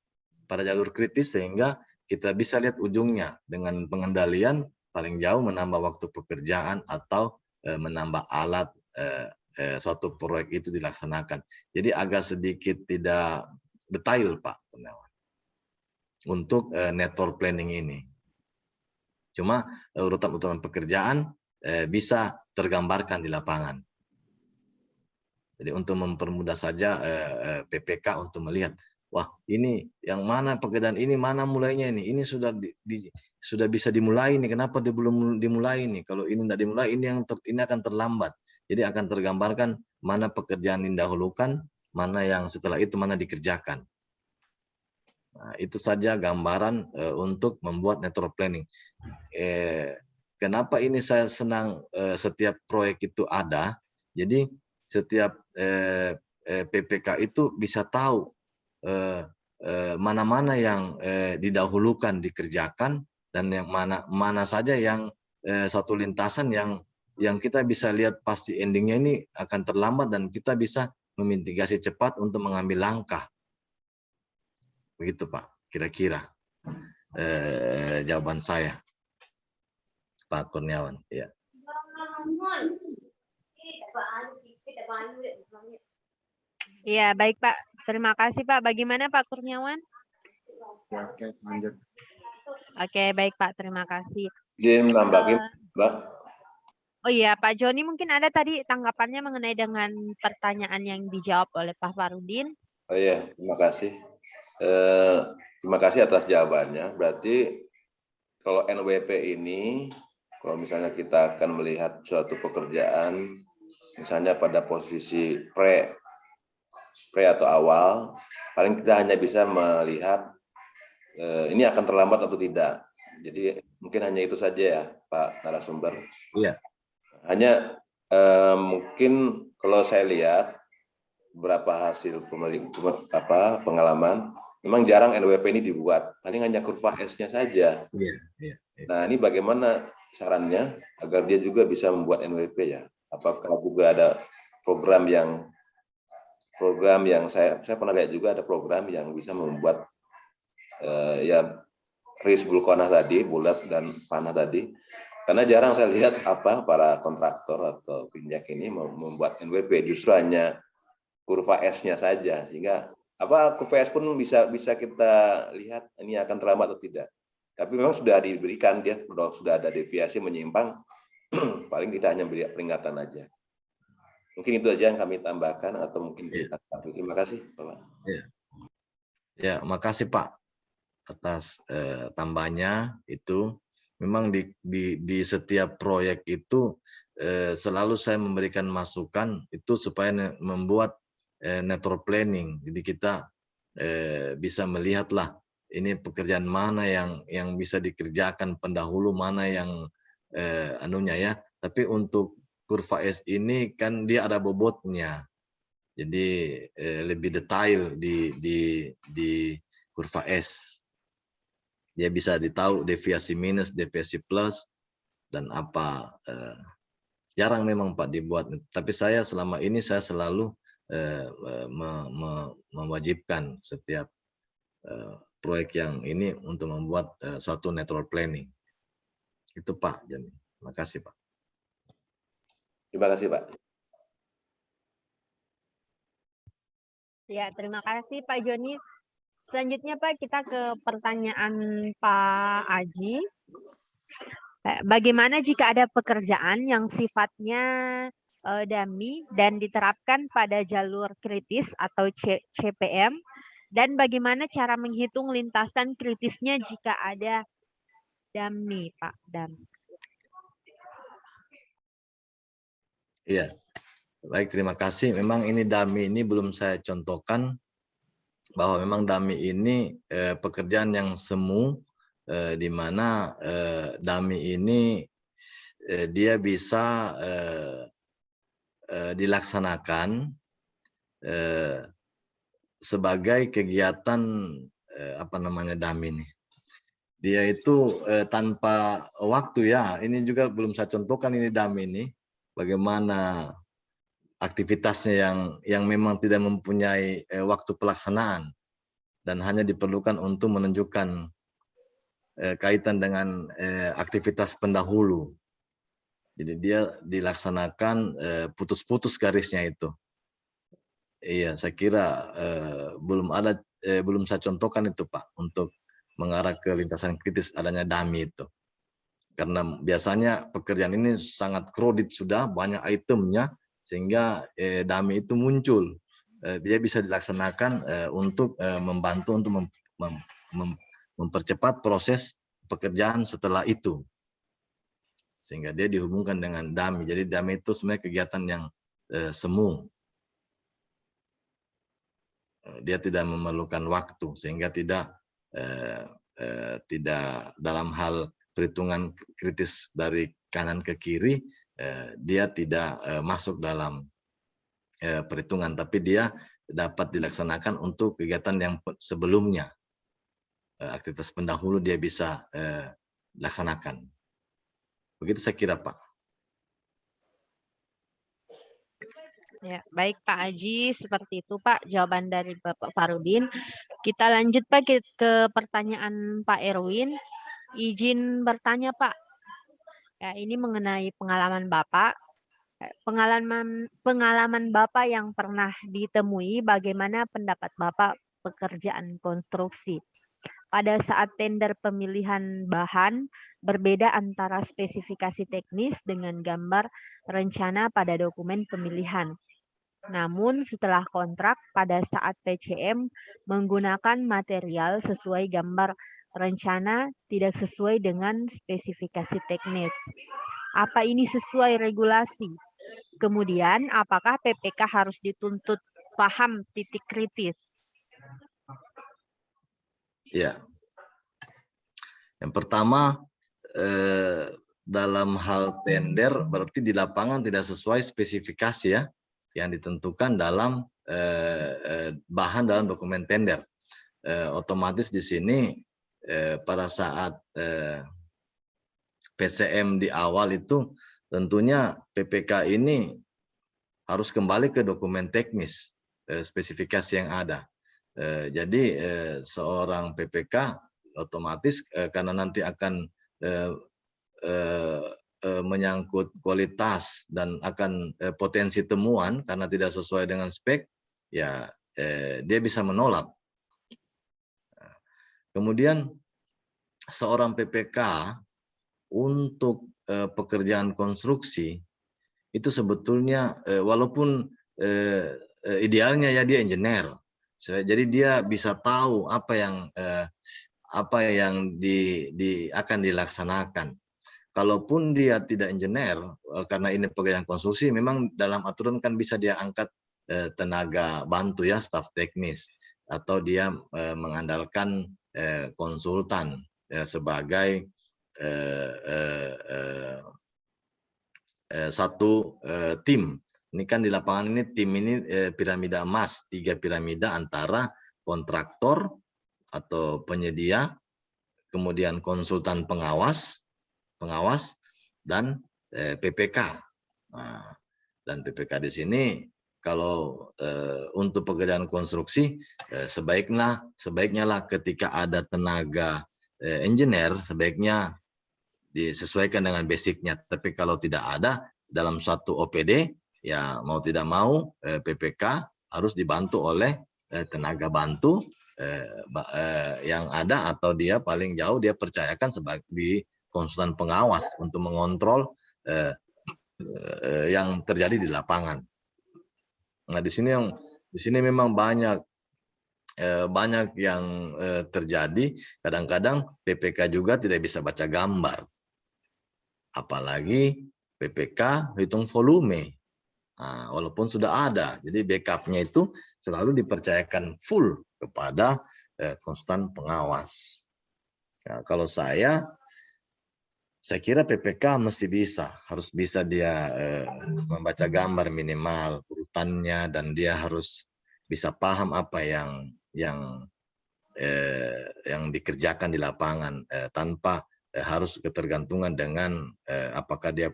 pada jalur kritis, sehingga kita bisa lihat ujungnya dengan pengendalian paling jauh menambah waktu pekerjaan atau menambah alat suatu proyek itu dilaksanakan. Jadi agak sedikit tidak detail, Pak Kurniawan, untuk network planning ini. Cuma urutan-urutan pekerjaan bisa tergambarkan di lapangan. Jadi untuk mempermudah saja PPK untuk melihat, wah ini yang mana pekerjaan ini, mana mulainya ini sudah bisa dimulai nih, kenapa dia belum dimulai nih? Kalau ini tidak dimulai, ini akan terlambat. Jadi akan tergambarkan mana pekerjaan yang didahulukan, mana yang setelah itu mana dikerjakan. Nah, itu saja gambaran untuk membuat network planning. Kenapa ini saya senang setiap proyek itu ada? Jadi setiap PPK itu bisa tahu mana-mana yang didahulukan dikerjakan, dan yang mana saja yang satu lintasan yang kita bisa lihat pasti endingnya ini akan terlambat dan kita bisa memitigasi cepat untuk mengambil langkah. Begitu, Pak, kira-kira jawaban saya, Pak Kurniawan. Ya. Iya, baik Pak. Terima kasih Pak. Bagaimana Pak Kurniawan? Oke, lanjut. Oke, baik Pak. Terima kasih. Izin menambahkan, Mbak. Oh iya, Pak Joni mungkin ada tadi tanggapannya mengenai dengan pertanyaan yang dijawab oleh Pak Farudin. Oh iya, terima kasih. Terima kasih atas jawabannya. Berarti kalau NWP ini, kalau misalnya kita akan melihat suatu pekerjaan, misalnya pada posisi pre atau awal, paling kita hanya bisa melihat ini akan terlambat atau tidak. Jadi mungkin hanya itu saja ya, Pak narasumber. Iya. Hanya mungkin kalau saya lihat beberapa hasil pengalaman, memang jarang NWP ini dibuat. Paling hanya kurva S-nya saja. Iya. Nah, ini bagaimana sarannya agar dia juga bisa membuat NWP ya? Apakah juga ada program yang saya pernah lihat juga ada program yang bisa membuat ya Riz Bulkona tadi, bulat dan panah tadi. Karena jarang saya lihat para kontraktor atau pinjak ini membuat NWP, justru hanya kurva S-nya saja, sehingga kurva S pun bisa kita lihat ini akan terlambat atau tidak. Tapi memang sudah diberikan, dia sudah ada deviasi menyimpang, paling kita hanya beri peringatan aja. Mungkin itu aja yang kami tambahkan, atau mungkin terima kasih, Bapak. Ya, makasih Pak atas tambahnya itu. Memang di setiap proyek itu selalu saya memberikan masukan itu supaya membuat network planning. Jadi kita bisa melihatlah ini pekerjaan mana yang bisa dikerjakan pendahulu, mana yang anunya ya. Tapi untuk kurva S ini kan dia ada bobotnya. Jadi lebih detail di kurva S. Dia bisa ditahu deviasi minus, deviasi plus, dan apa. Jarang memang Pak dibuat. Tapi saya selama ini saya selalu mewajibkan setiap proyek yang ini untuk membuat suatu network planning. Itu Pak Joni. Terima kasih Pak. Terima kasih Pak. Ya, terima kasih Pak Joni. Selanjutnya Pak, kita ke pertanyaan Pak Aji. Bagaimana jika ada pekerjaan yang sifatnya dummy dan diterapkan pada jalur kritis atau CPM, dan bagaimana cara menghitung lintasan kritisnya jika ada dummy, Pak? Iya, baik, terima kasih. Memang ini dummy ini belum saya contohkan, bahwa memang dummy ini pekerjaan yang semu, di mana dummy ini dia bisa dilaksanakan sebagai kegiatan dummy ini. Dia itu tanpa waktu ya. Ini juga belum saya contohkan ini dummy ini. Bagaimana aktivitasnya yang memang tidak mempunyai waktu pelaksanaan dan hanya diperlukan untuk menunjukkan kaitan dengan aktivitas pendahulu. Jadi dia dilaksanakan putus-putus garisnya itu. Iya, saya kira belum saya contohkan itu Pak untuk mengarah ke lintasan kritis adanya dummy itu. Karena biasanya pekerjaan ini sangat crowded sudah, banyak itemnya, sehingga dummy itu muncul. Dia bisa dilaksanakan untuk membantu untuk mempercepat proses pekerjaan setelah itu. Sehingga dia dihubungkan dengan dummy. Jadi dummy itu sebenarnya kegiatan yang semu. Dia tidak memerlukan waktu, sehingga tidak dalam hal perhitungan kritis dari kanan ke kiri, dia tidak masuk dalam perhitungan, tapi dia dapat dilaksanakan untuk kegiatan yang sebelumnya. Aktivitas pendahulu dia bisa laksanakan. Begitu saya kira Pak. Ya, baik Pak Aji, seperti itu Pak jawaban dari Bapak Farudin. Kita lanjut Pak ke pertanyaan Pak Erwin. Izin bertanya Pak. Ya, ini mengenai pengalaman Bapak. Pengalaman Bapak yang pernah ditemui, bagaimana pendapat Bapak pekerjaan konstruksi? pada saat tender pemilihan bahan berbeda antara spesifikasi teknis dengan gambar rencana pada dokumen pemilihan. Namun setelah kontrak pada saat PCM menggunakan material sesuai gambar rencana tidak sesuai dengan spesifikasi teknis. Apa ini sesuai regulasi? Kemudian apakah PPK harus dituntut paham titik kritis? Ya. Yang pertama, dalam hal tender berarti di lapangan tidak sesuai spesifikasi ya yang ditentukan dalam bahan dalam dokumen tender. Otomatis di sini pada saat PCM di awal itu tentunya PPK ini harus kembali ke dokumen teknis spesifikasi yang ada. Jadi seorang PPK otomatis karena nanti akan menyangkut kualitas dan akan potensi temuan karena tidak sesuai dengan spek, ya dia bisa menolak. Kemudian seorang PPK untuk pekerjaan konstruksi itu sebetulnya walaupun idealnya ya dia engineer, jadi dia bisa tahu apa yang akan dilaksanakan. Kalaupun dia tidak engineer, karena ini pekerjaan konstruksi, memang dalam aturan kan bisa dia angkat tenaga bantu ya, staf teknis, atau dia mengandalkan konsultan sebagai satu tim. Ini kan di lapangan ini tim ini piramida emas, 3 piramida antara kontraktor atau penyedia, kemudian konsultan pengawas dan PPK. Nah, dan PPK di sini kalau untuk pekerjaan konstruksi sebaiknya lah ketika ada tenaga engineer sebaiknya disesuaikan dengan basicnya. Tapi kalau tidak ada dalam suatu OPD ya mau tidak mau PPK harus dibantu oleh tenaga bantu yang ada atau dia paling jauh dia percayakan sebagai konsultan pengawas untuk mengontrol yang terjadi di lapangan. Nah di sini memang banyak yang terjadi. Kadang-kadang PPK juga tidak bisa baca gambar, apalagi PPK hitung volume. Nah, walaupun sudah ada, jadi backupnya itu selalu dipercayakan full kepada konsultan pengawas. Nah, kalau saya kira PPK harus bisa dia membaca gambar minimal urutannya dan dia harus bisa paham apa yang dikerjakan di lapangan tanpa harus ketergantungan dengan apakah dia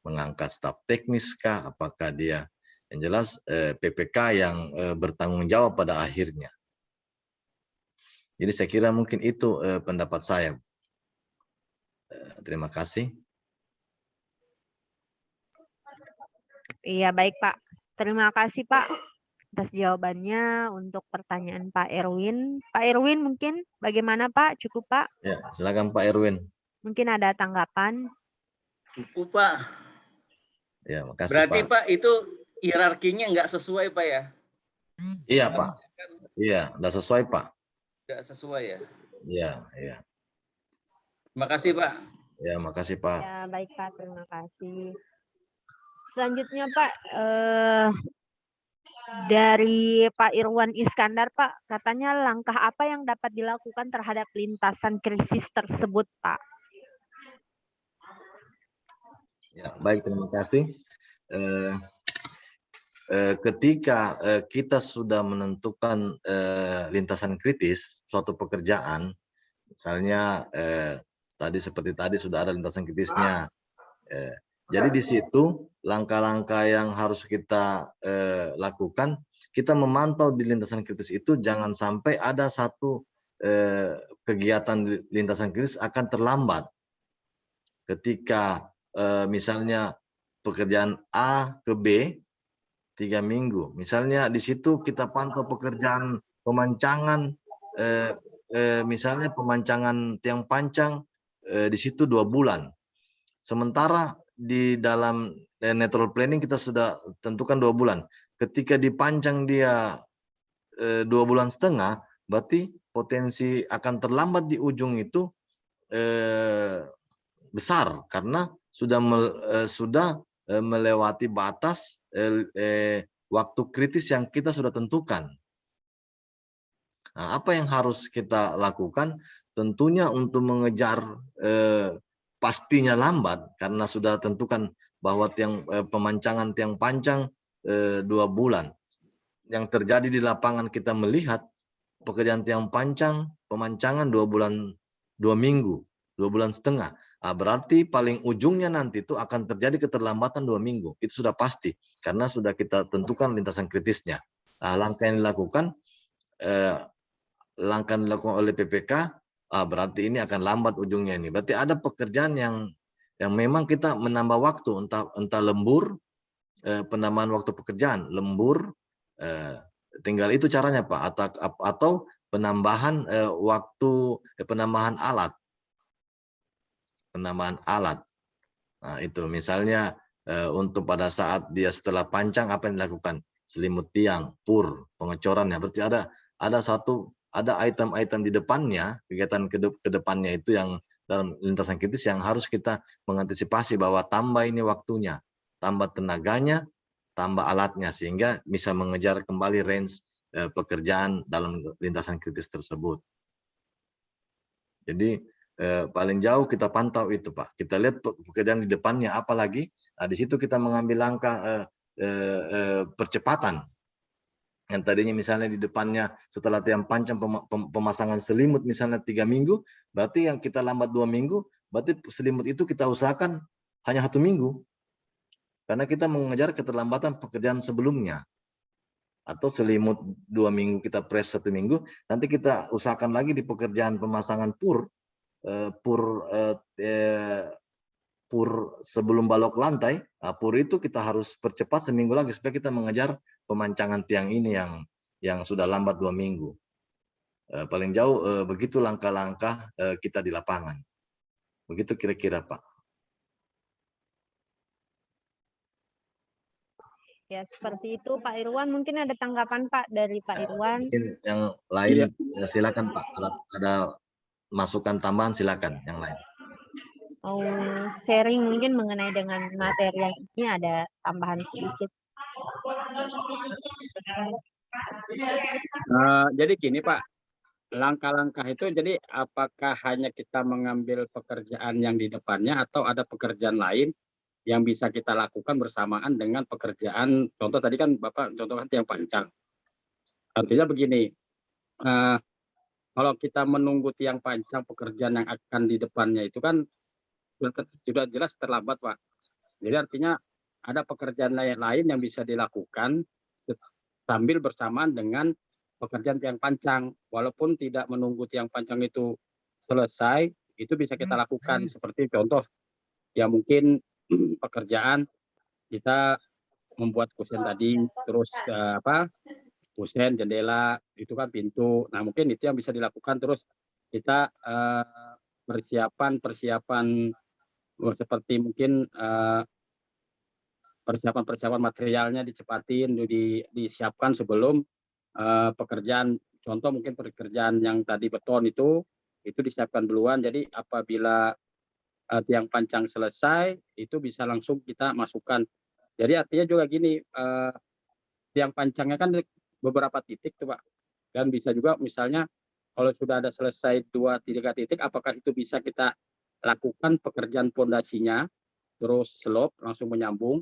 mengangkat staf teknis kah, apakah dia yang jelas PPK yang bertanggung jawab pada akhirnya. Jadi saya kira mungkin itu pendapat saya. Terima kasih. Iya, baik Pak. Terima kasih Pak atas jawabannya. Untuk pertanyaan Pak Erwin. Pak Erwin mungkin bagaimana Pak? Cukup Pak? Ya, silakan Pak Erwin. Mungkin ada tanggapan? Cukup Pak. Ya, makasih Berarti Pak. Pak itu hierarkinya nggak sesuai Pak ya? Iya Pak. Iya, nggak sesuai Pak. Nggak sesuai ya? Iya. Terima kasih Pak. Ya, makasih Pak. Ya, baik Pak. Terima kasih. Selanjutnya Pak, dari Pak Irwan Iskandar Pak, katanya langkah apa yang dapat dilakukan terhadap lintasan krisis tersebut Pak? Ya, baik, terima kasih. Ketika kita sudah menentukan lintasan kritis suatu pekerjaan, misalnya seperti tadi sudah ada lintasan kritisnya. Jadi di situ langkah-langkah yang harus kita lakukan, kita memantau di lintasan kritis itu jangan sampai ada satu kegiatan lintasan kritis akan terlambat. Ketika misalnya pekerjaan A ke B 3 minggu, misalnya di situ kita pantau pekerjaan pemancangan misalnya pemancangan tiang pancang di situ 2 bulan. Sementara di dalam network planning kita sudah tentukan 2 bulan. Ketika dipancang dia 2,5 bulan, berarti potensi akan terlambat di ujung itu besar karena sudah melewati batas waktu kritis yang kita sudah tentukan. Nah, apa yang harus kita lakukan? Tentunya untuk mengejar pastinya lambat karena sudah tentukan bahwa pemancangan tiang pancang 2 bulan. Yang terjadi di lapangan kita melihat pekerjaan tiang pancang pemancangan 2 bulan 2 minggu, 2,5 bulan. Nah, berarti paling ujungnya nanti itu akan terjadi keterlambatan 2 minggu. Itu sudah pasti karena sudah kita tentukan lintasan kritisnya. Nah, langkah yang dilakukan oleh PPK, berarti ini akan lambat ujungnya ini. Berarti ada pekerjaan yang memang kita menambah waktu, entah lembur, penambahan waktu pekerjaan, lembur, tinggal itu caranya Pak, atau penambahan penambahan alat. Nah, itu misalnya untuk pada saat dia setelah pancang apa yang dilakukan? Selimut tiang, pur, pengecorannya. Berarti ada item-item di depannya, kegiatan ke depannya itu yang dalam lintasan kritis yang harus kita mengantisipasi bahwa tambah ini waktunya, tambah tenaganya, tambah alatnya sehingga bisa mengejar kembali range pekerjaan dalam lintasan kritis tersebut. Jadi paling jauh kita pantau itu Pak. Kita lihat pekerjaan di depannya apalagi. Nah, di situ kita mengambil langkah percepatan. Yang tadinya misalnya di depannya setelah tiang pancang pemasangan selimut misalnya 3 minggu, berarti yang kita lambat 2 minggu, berarti selimut itu kita usahakan hanya 1 minggu. Karena kita mengejar keterlambatan pekerjaan sebelumnya. Atau selimut 2 minggu kita press 1 minggu, nanti kita usahakan lagi di pekerjaan pemasangan pur sebelum balok lantai, pur itu kita harus percepat seminggu lagi supaya kita mengejar pemancangan tiang ini yang sudah lambat 2 minggu. Paling jauh begitu langkah-langkah kita di lapangan. Begitu kira-kira Pak. Ya, seperti itu Pak Irwan. Mungkin ada tanggapan Pak dari Pak Irwan. Mungkin yang lain silakan Pak. Kalau ada masukan tambahan silakan yang lain. Mau sharing mungkin mengenai dengan materi yang ini ada tambahan sedikit. Jadi gini Pak, langkah-langkah itu jadi apakah hanya kita mengambil pekerjaan yang di depannya atau ada pekerjaan lain yang bisa kita lakukan bersamaan dengan pekerjaan, contoh tadi kan Bapak contohkan tiang pancang. Artinya begini, kalau kita menunggu tiang pancang pekerjaan yang akan di depannya itu kan sudah jelas terlambat Pak. Jadi artinya ada pekerjaan lain yang bisa dilakukan sambil bersamaan dengan pekerjaan tiang pancang. Walaupun tidak menunggu tiang pancang itu selesai, itu bisa kita lakukan. Seperti contoh, ya mungkin pekerjaan kita membuat kusen tadi, terus kusen, jendela, itu kan pintu. Nah mungkin itu yang bisa dilakukan. Terus kita persiapan seperti mungkin persiapan materialnya dicepatin, disiapkan sebelum pekerjaan. Contoh mungkin pekerjaan yang tadi beton itu disiapkan duluan. Jadi apabila tiang pancang selesai, itu bisa langsung kita masukkan. Jadi artinya juga gini, tiang pancangnya kan beberapa titik tuh Pak. Dan bisa juga misalnya kalau sudah ada selesai 2-3 titik, apakah itu bisa kita lakukan pekerjaan pondasinya, terus slope langsung menyambung,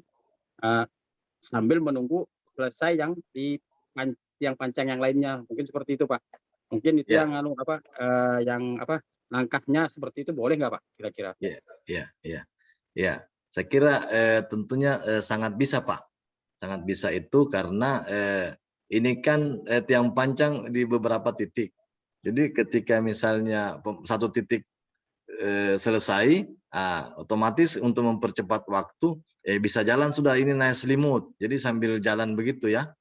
sambil menunggu selesai yang di tiang pancang yang lainnya. Mungkin seperti itu Pak. Mungkin itu yang langkahnya seperti itu boleh nggak Pak kira-kira? Ya. Saya kira tentunya sangat bisa Pak. Sangat bisa itu karena ini kan tiang pancang di beberapa titik. Jadi ketika misalnya satu titik selesai, otomatis untuk mempercepat waktu bisa jalan sudah ini naik selimut. Jadi sambil jalan begitu ya.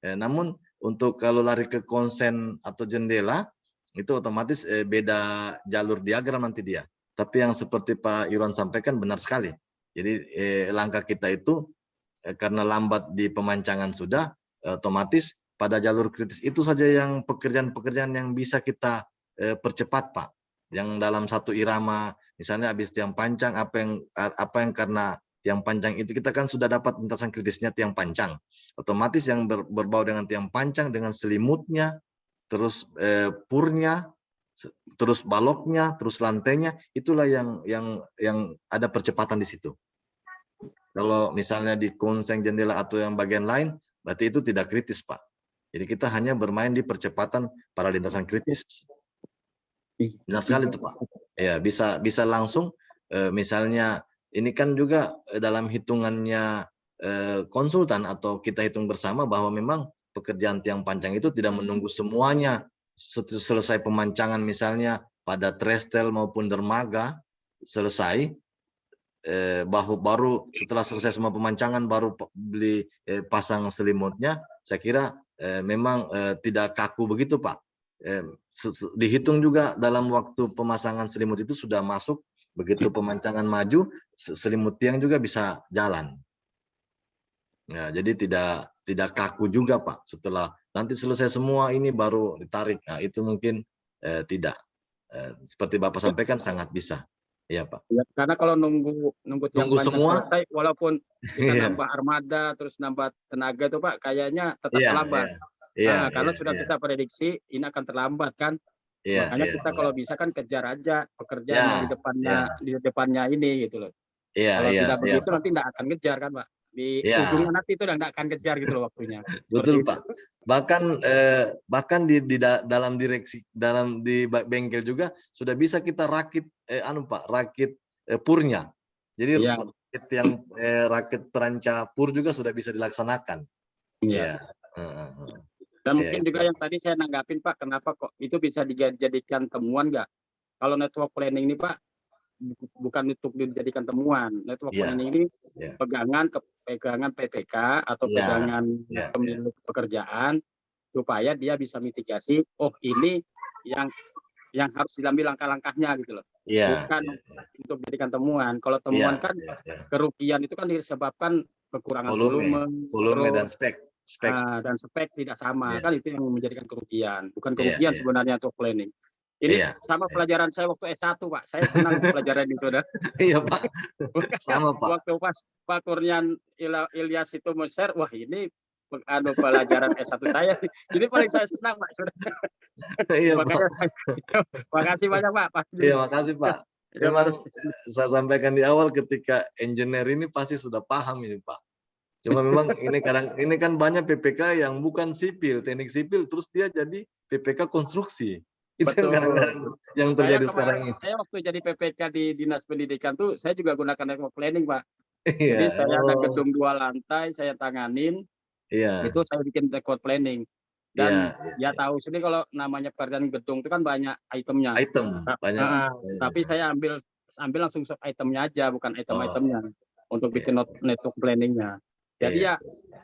Namun untuk kalau lari ke konsen atau jendela, itu otomatis beda jalur diagram nanti dia. Tapi yang seperti Pak Irwan sampaikan benar sekali. Jadi langkah kita itu karena lambat di pemancangan sudah, otomatis pada jalur kritis itu saja yang pekerjaan-pekerjaan yang bisa kita percepat, Pak. Yang dalam satu irama, misalnya habis tiang pancang, apa yang karena tiang pancang itu kita kan sudah dapat lintasan kritisnya tiang pancang. Otomatis yang berbau dengan tiang pancang, dengan selimutnya, terus purnya, terus baloknya, terus lantainya, itulah yang ada percepatan di situ. Kalau misalnya di konseng jendela atau yang bagian lain, berarti itu tidak kritis, Pak. Jadi kita hanya bermain di percepatan pada lintasan kritis. Benar sekali itu, Pak. Ya, bisa langsung misalnya ini kan juga dalam hitungannya konsultan atau kita hitung bersama bahwa memang pekerjaan tiang pancang itu tidak menunggu semuanya selesai pemancangan, misalnya pada trestel maupun dermaga selesai, baru setelah selesai semua pemancangan baru beli pasang selimutnya. Saya kira memang tidak kaku begitu, Pak. Dihitung juga dalam waktu pemasangan selimut itu sudah masuk, begitu pemancangan maju selimut tiang juga bisa jalan. Ya, jadi tidak kaku juga, Pak. Setelah nanti selesai semua ini baru ditarik. Nah, itu mungkin tidak. Seperti Bapak sampaikan sangat bisa. Iya, Pak. Ya, karena kalau nunggu tiang pancang semua selesai, walaupun kita nambah armada terus nambah tenaga tuh, Pak, kayaknya tetap terlambat. Nah, karena sudah kita prediksi ini akan terlambat kan. Makanya kita kalau bisa kan kejar aja pekerjaan yang di depannya ini gitu loh. Kalau tidak begitu nanti tidak akan kejar kan, Pak. Di ujungnya nanti itu tidak akan kejar gitu loh waktunya. Betul, Pak. Bahkan dalam direksi, di bengkel juga sudah bisa kita rakit rakit purnya. Jadi rakit peranca pur juga sudah bisa dilaksanakan. Iya. Dan mungkin juga yang tadi saya nanggapin, Pak, kenapa kok itu bisa dijadikan temuan nggak? Kalau network planning ini, Pak, bukan untuk dijadikan temuan. Network planning ini pegangan PPK atau pegangan pemilik pekerjaan supaya dia bisa mitigasi. Oh, ini yang harus diambil langkah-langkahnya gitu loh. Bukan untuk dijadikan temuan. Kalau temuan kan kerugian itu kan disebabkan kekurangan volume dan spek. Dan spek tidak sama, kan itu yang menjadikan kerugian. Bukan kerugian sebenarnya untuk planning. Ini sama pelajaran saya waktu S1, Pak. Saya senang pelajaran itu, Saudara. Iya, Pak. Sama, Pak. Waktu pas Pak Kurnian Ilyas itu men-share, wah ini pelajaran S1 saya. Jadi paling saya senang, Pak. Iya, makanya makasih banyak, Pak. Iya, makasih, Pak. Memang saya sampaikan di awal, ketika engineer ini pasti sudah paham ini, Pak. Cuma memang ini kan banyak PPK yang bukan sipil, teknik sipil, terus dia jadi PPK konstruksi. Itu yang terjadi sekarang ini. Saya waktu jadi PPK di Dinas Pendidikan tuh, saya juga gunakan network planning, Pak. Jadi saya ada gedung 2 lantai, saya tanganin. Itu saya bikin network planning. Dan tahu sendiri kalau namanya pekerjaan gedung itu kan banyak itemnya. Tapi saya ambil langsung sub itemnya aja, bukan item-itemnya untuk bikin network planningnya. Jadi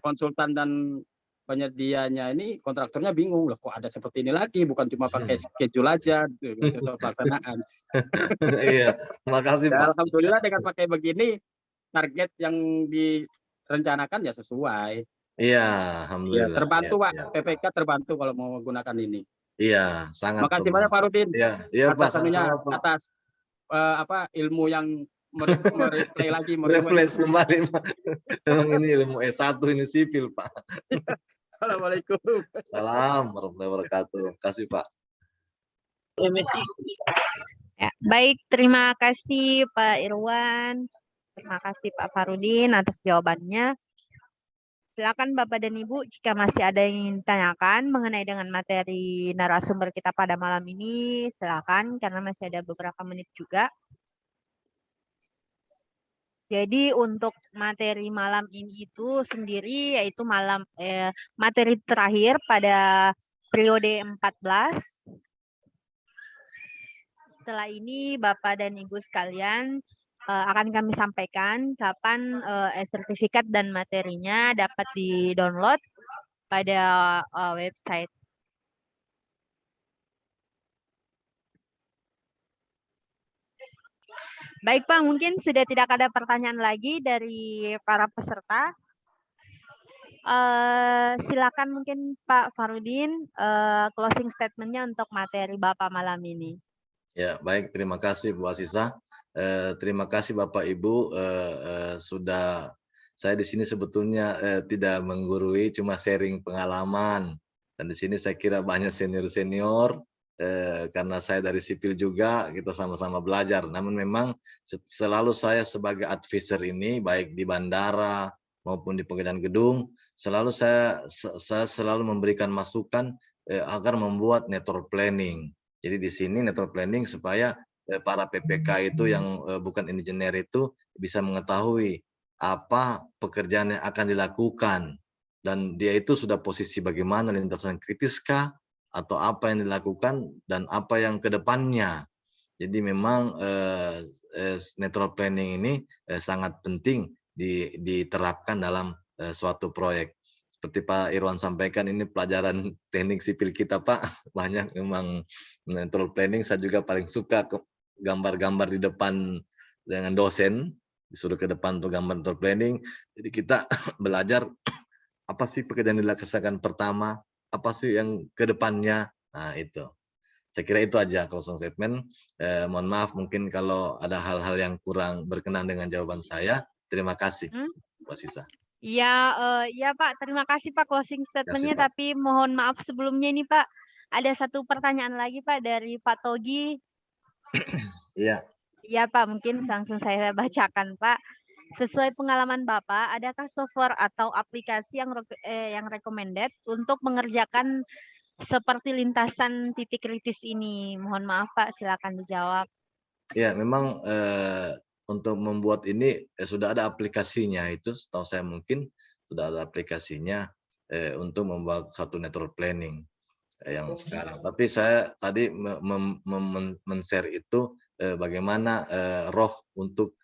konsultan dan penyedianya ini kontraktornya bingung loh, kok ada seperti ini lagi, bukan cuma pakai schedule aja untuk pelaksanaan. Iya, makasih, Pak. Alhamdulillah dengan pakai begini target yang direncanakan ya sesuai. Iya, alhamdulillah. Terbantu, Pak. PPK terbantu kalau mau menggunakan ini. Iya, sangat. Makasih banyak, Pak Rudin. Iya, Pak. Atas ilmu yang mereplay lagi, refresh kembali, Pak. Memang ini ilmu S1, ini sipil, Pak. Assalamualaikum. Salam warahmatullahi wabarakatuh. Terima kasih, Pak. Ya, baik, terima kasih Pak Irwan. Terima kasih Pak Farudin atas jawabannya. Silakan Bapak dan Ibu, jika masih ada yang ingin ditanyakan mengenai dengan materi narasumber kita pada malam ini, silakan karena masih ada beberapa menit juga. Jadi untuk materi malam ini itu sendiri yaitu materi terakhir pada periode 14. Setelah ini Bapak dan Ibu sekalian akan kami sampaikan kapan sertifikat dan materinya dapat di-download pada website Baik Pak, mungkin sudah tidak ada pertanyaan lagi dari para peserta. Silakan mungkin Pak Farudin closing statement-nya untuk materi Bapak malam ini. Ya, baik. Terima kasih Bu Asisa. Terima kasih Bapak Ibu sudah. Saya di sini sebetulnya tidak menggurui, cuma sharing pengalaman. Dan di sini saya kira banyak senior-senior, karena saya dari sipil juga, kita sama-sama belajar. Namun memang selalu saya sebagai advisor ini, baik di bandara maupun di pekerjaan gedung, selalu saya selalu memberikan masukan agar membuat network planning. Jadi di sini network planning supaya para PPK itu yang bukan engineer itu bisa mengetahui apa pekerjaan yang akan dilakukan, dan dia itu sudah posisi bagaimana, lintasan kritiskah atau apa yang dilakukan dan apa yang ke depannya. Jadi memang network planning ini sangat penting diterapkan dalam suatu proyek. Seperti Pak Irwan sampaikan, ini pelajaran teknik sipil kita Pak, banyak memang network planning. Saya juga paling suka gambar-gambar di depan dengan dosen, disuruh ke depan untuk gambar network planning. Jadi kita belajar apa sih pekerjaan yang dilaksanakan pertama, apa sih yang ke depannya. Nah itu. Saya kira itu aja closing statement. Mohon maaf mungkin kalau ada hal-hal yang kurang berkenan dengan jawaban saya. Terima kasih, Bu Sisa. Iya, iya Pak, terima kasih Pak closing statement-nya, Pak. tapi mohon maaf sebelumnya ini Pak, ada satu pertanyaan lagi Pak dari Pak Togi. Iya. Iya Pak, mungkin langsung saya bacakan Pak. Sesuai pengalaman Bapak, adakah software atau aplikasi yang recommended untuk mengerjakan seperti lintasan titik kritis ini? Mohon maaf Pak, silakan dijawab. Ya, memang untuk membuat ini sudah ada aplikasinya, itu setahu saya mungkin sudah ada aplikasinya untuk membuat satu network planning yang sekarang. Tapi saya tadi men-share itu bagaimana roh untuk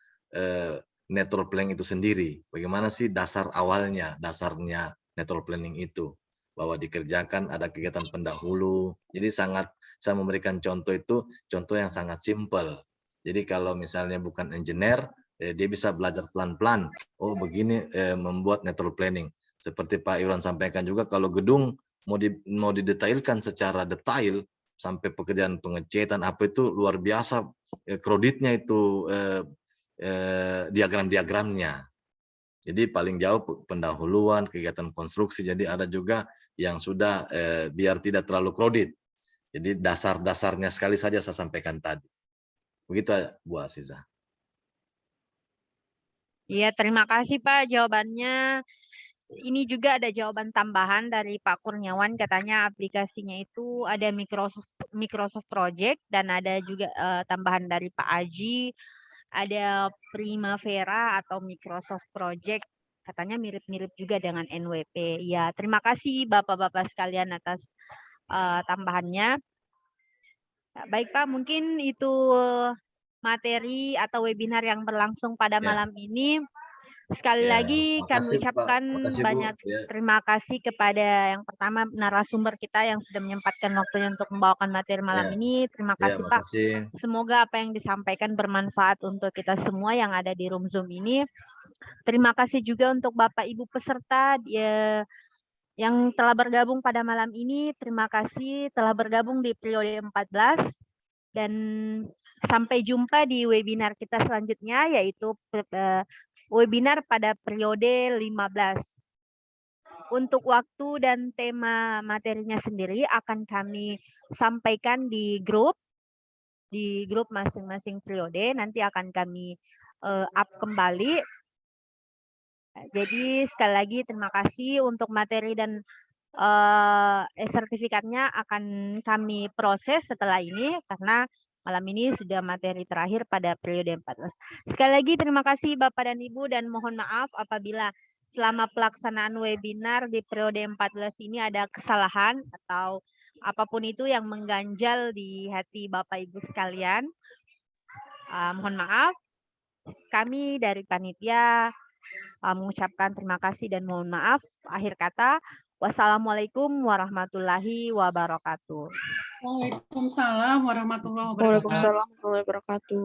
network planning itu sendiri. Bagaimana sih dasar awalnya, dasarnya network planning itu. Bahwa dikerjakan ada kegiatan pendahulu. Jadi sangat, saya memberikan contoh itu, contoh yang sangat simpel. Jadi kalau misalnya bukan engineer, dia bisa belajar pelan-pelan. Oh begini membuat network planning. Seperti Pak Irwan sampaikan juga, kalau gedung mau didetailkan secara detail sampai pekerjaan pengecetan apa itu luar biasa kreditnya itu diagram-diagramnya. Jadi paling jauh pendahuluan kegiatan konstruksi. Jadi ada juga yang sudah biar tidak terlalu kredit. Jadi dasar-dasarnya sekali saja saya sampaikan tadi. Begitu Bu Aziza. Iya, terima kasih Pak jawabannya. Ini juga ada jawaban tambahan dari Pak Kurniawan, katanya aplikasinya itu ada Microsoft Project dan ada juga tambahan dari Pak Aji, ada Primavera atau Microsoft Project, katanya mirip-mirip juga dengan NWP. Ya, terima kasih Bapak-Bapak sekalian atas tambahannya. Baik Pak, mungkin itu materi atau webinar yang berlangsung pada malam ini. Sekali lagi kami ucapkan banyak terima kasih kepada yang pertama narasumber kita yang sudah menyempatkan waktunya untuk membawakan materi malam ini. Terima kasih Pak. Semoga apa yang disampaikan bermanfaat untuk kita semua yang ada di room Zoom ini. Terima kasih juga untuk Bapak Ibu peserta yang telah bergabung pada malam ini. Terima kasih telah bergabung di periode 14 dan sampai jumpa di webinar kita selanjutnya, yaitu webinar pada periode 15. Untuk waktu dan tema materinya sendiri akan kami sampaikan di grup masing-masing periode, nanti akan kami up kembali. Jadi sekali lagi terima kasih. Untuk materi dan sertifikatnya akan kami proses setelah ini, karena malam ini sudah materi terakhir pada periode 14. Sekali lagi terima kasih Bapak dan Ibu, dan mohon maaf apabila selama pelaksanaan webinar di periode 14 ini ada kesalahan atau apapun itu yang mengganjal di hati Bapak Ibu sekalian. Mohon maaf. Kami dari panitia mengucapkan terima kasih dan mohon maaf. Akhir kata, wassalamualaikum warahmatullahi wabarakatuh. Waalaikumsalam warahmatullahi wabarakatuh. Waalaikumsalam warahmatullahi wabarakatuh.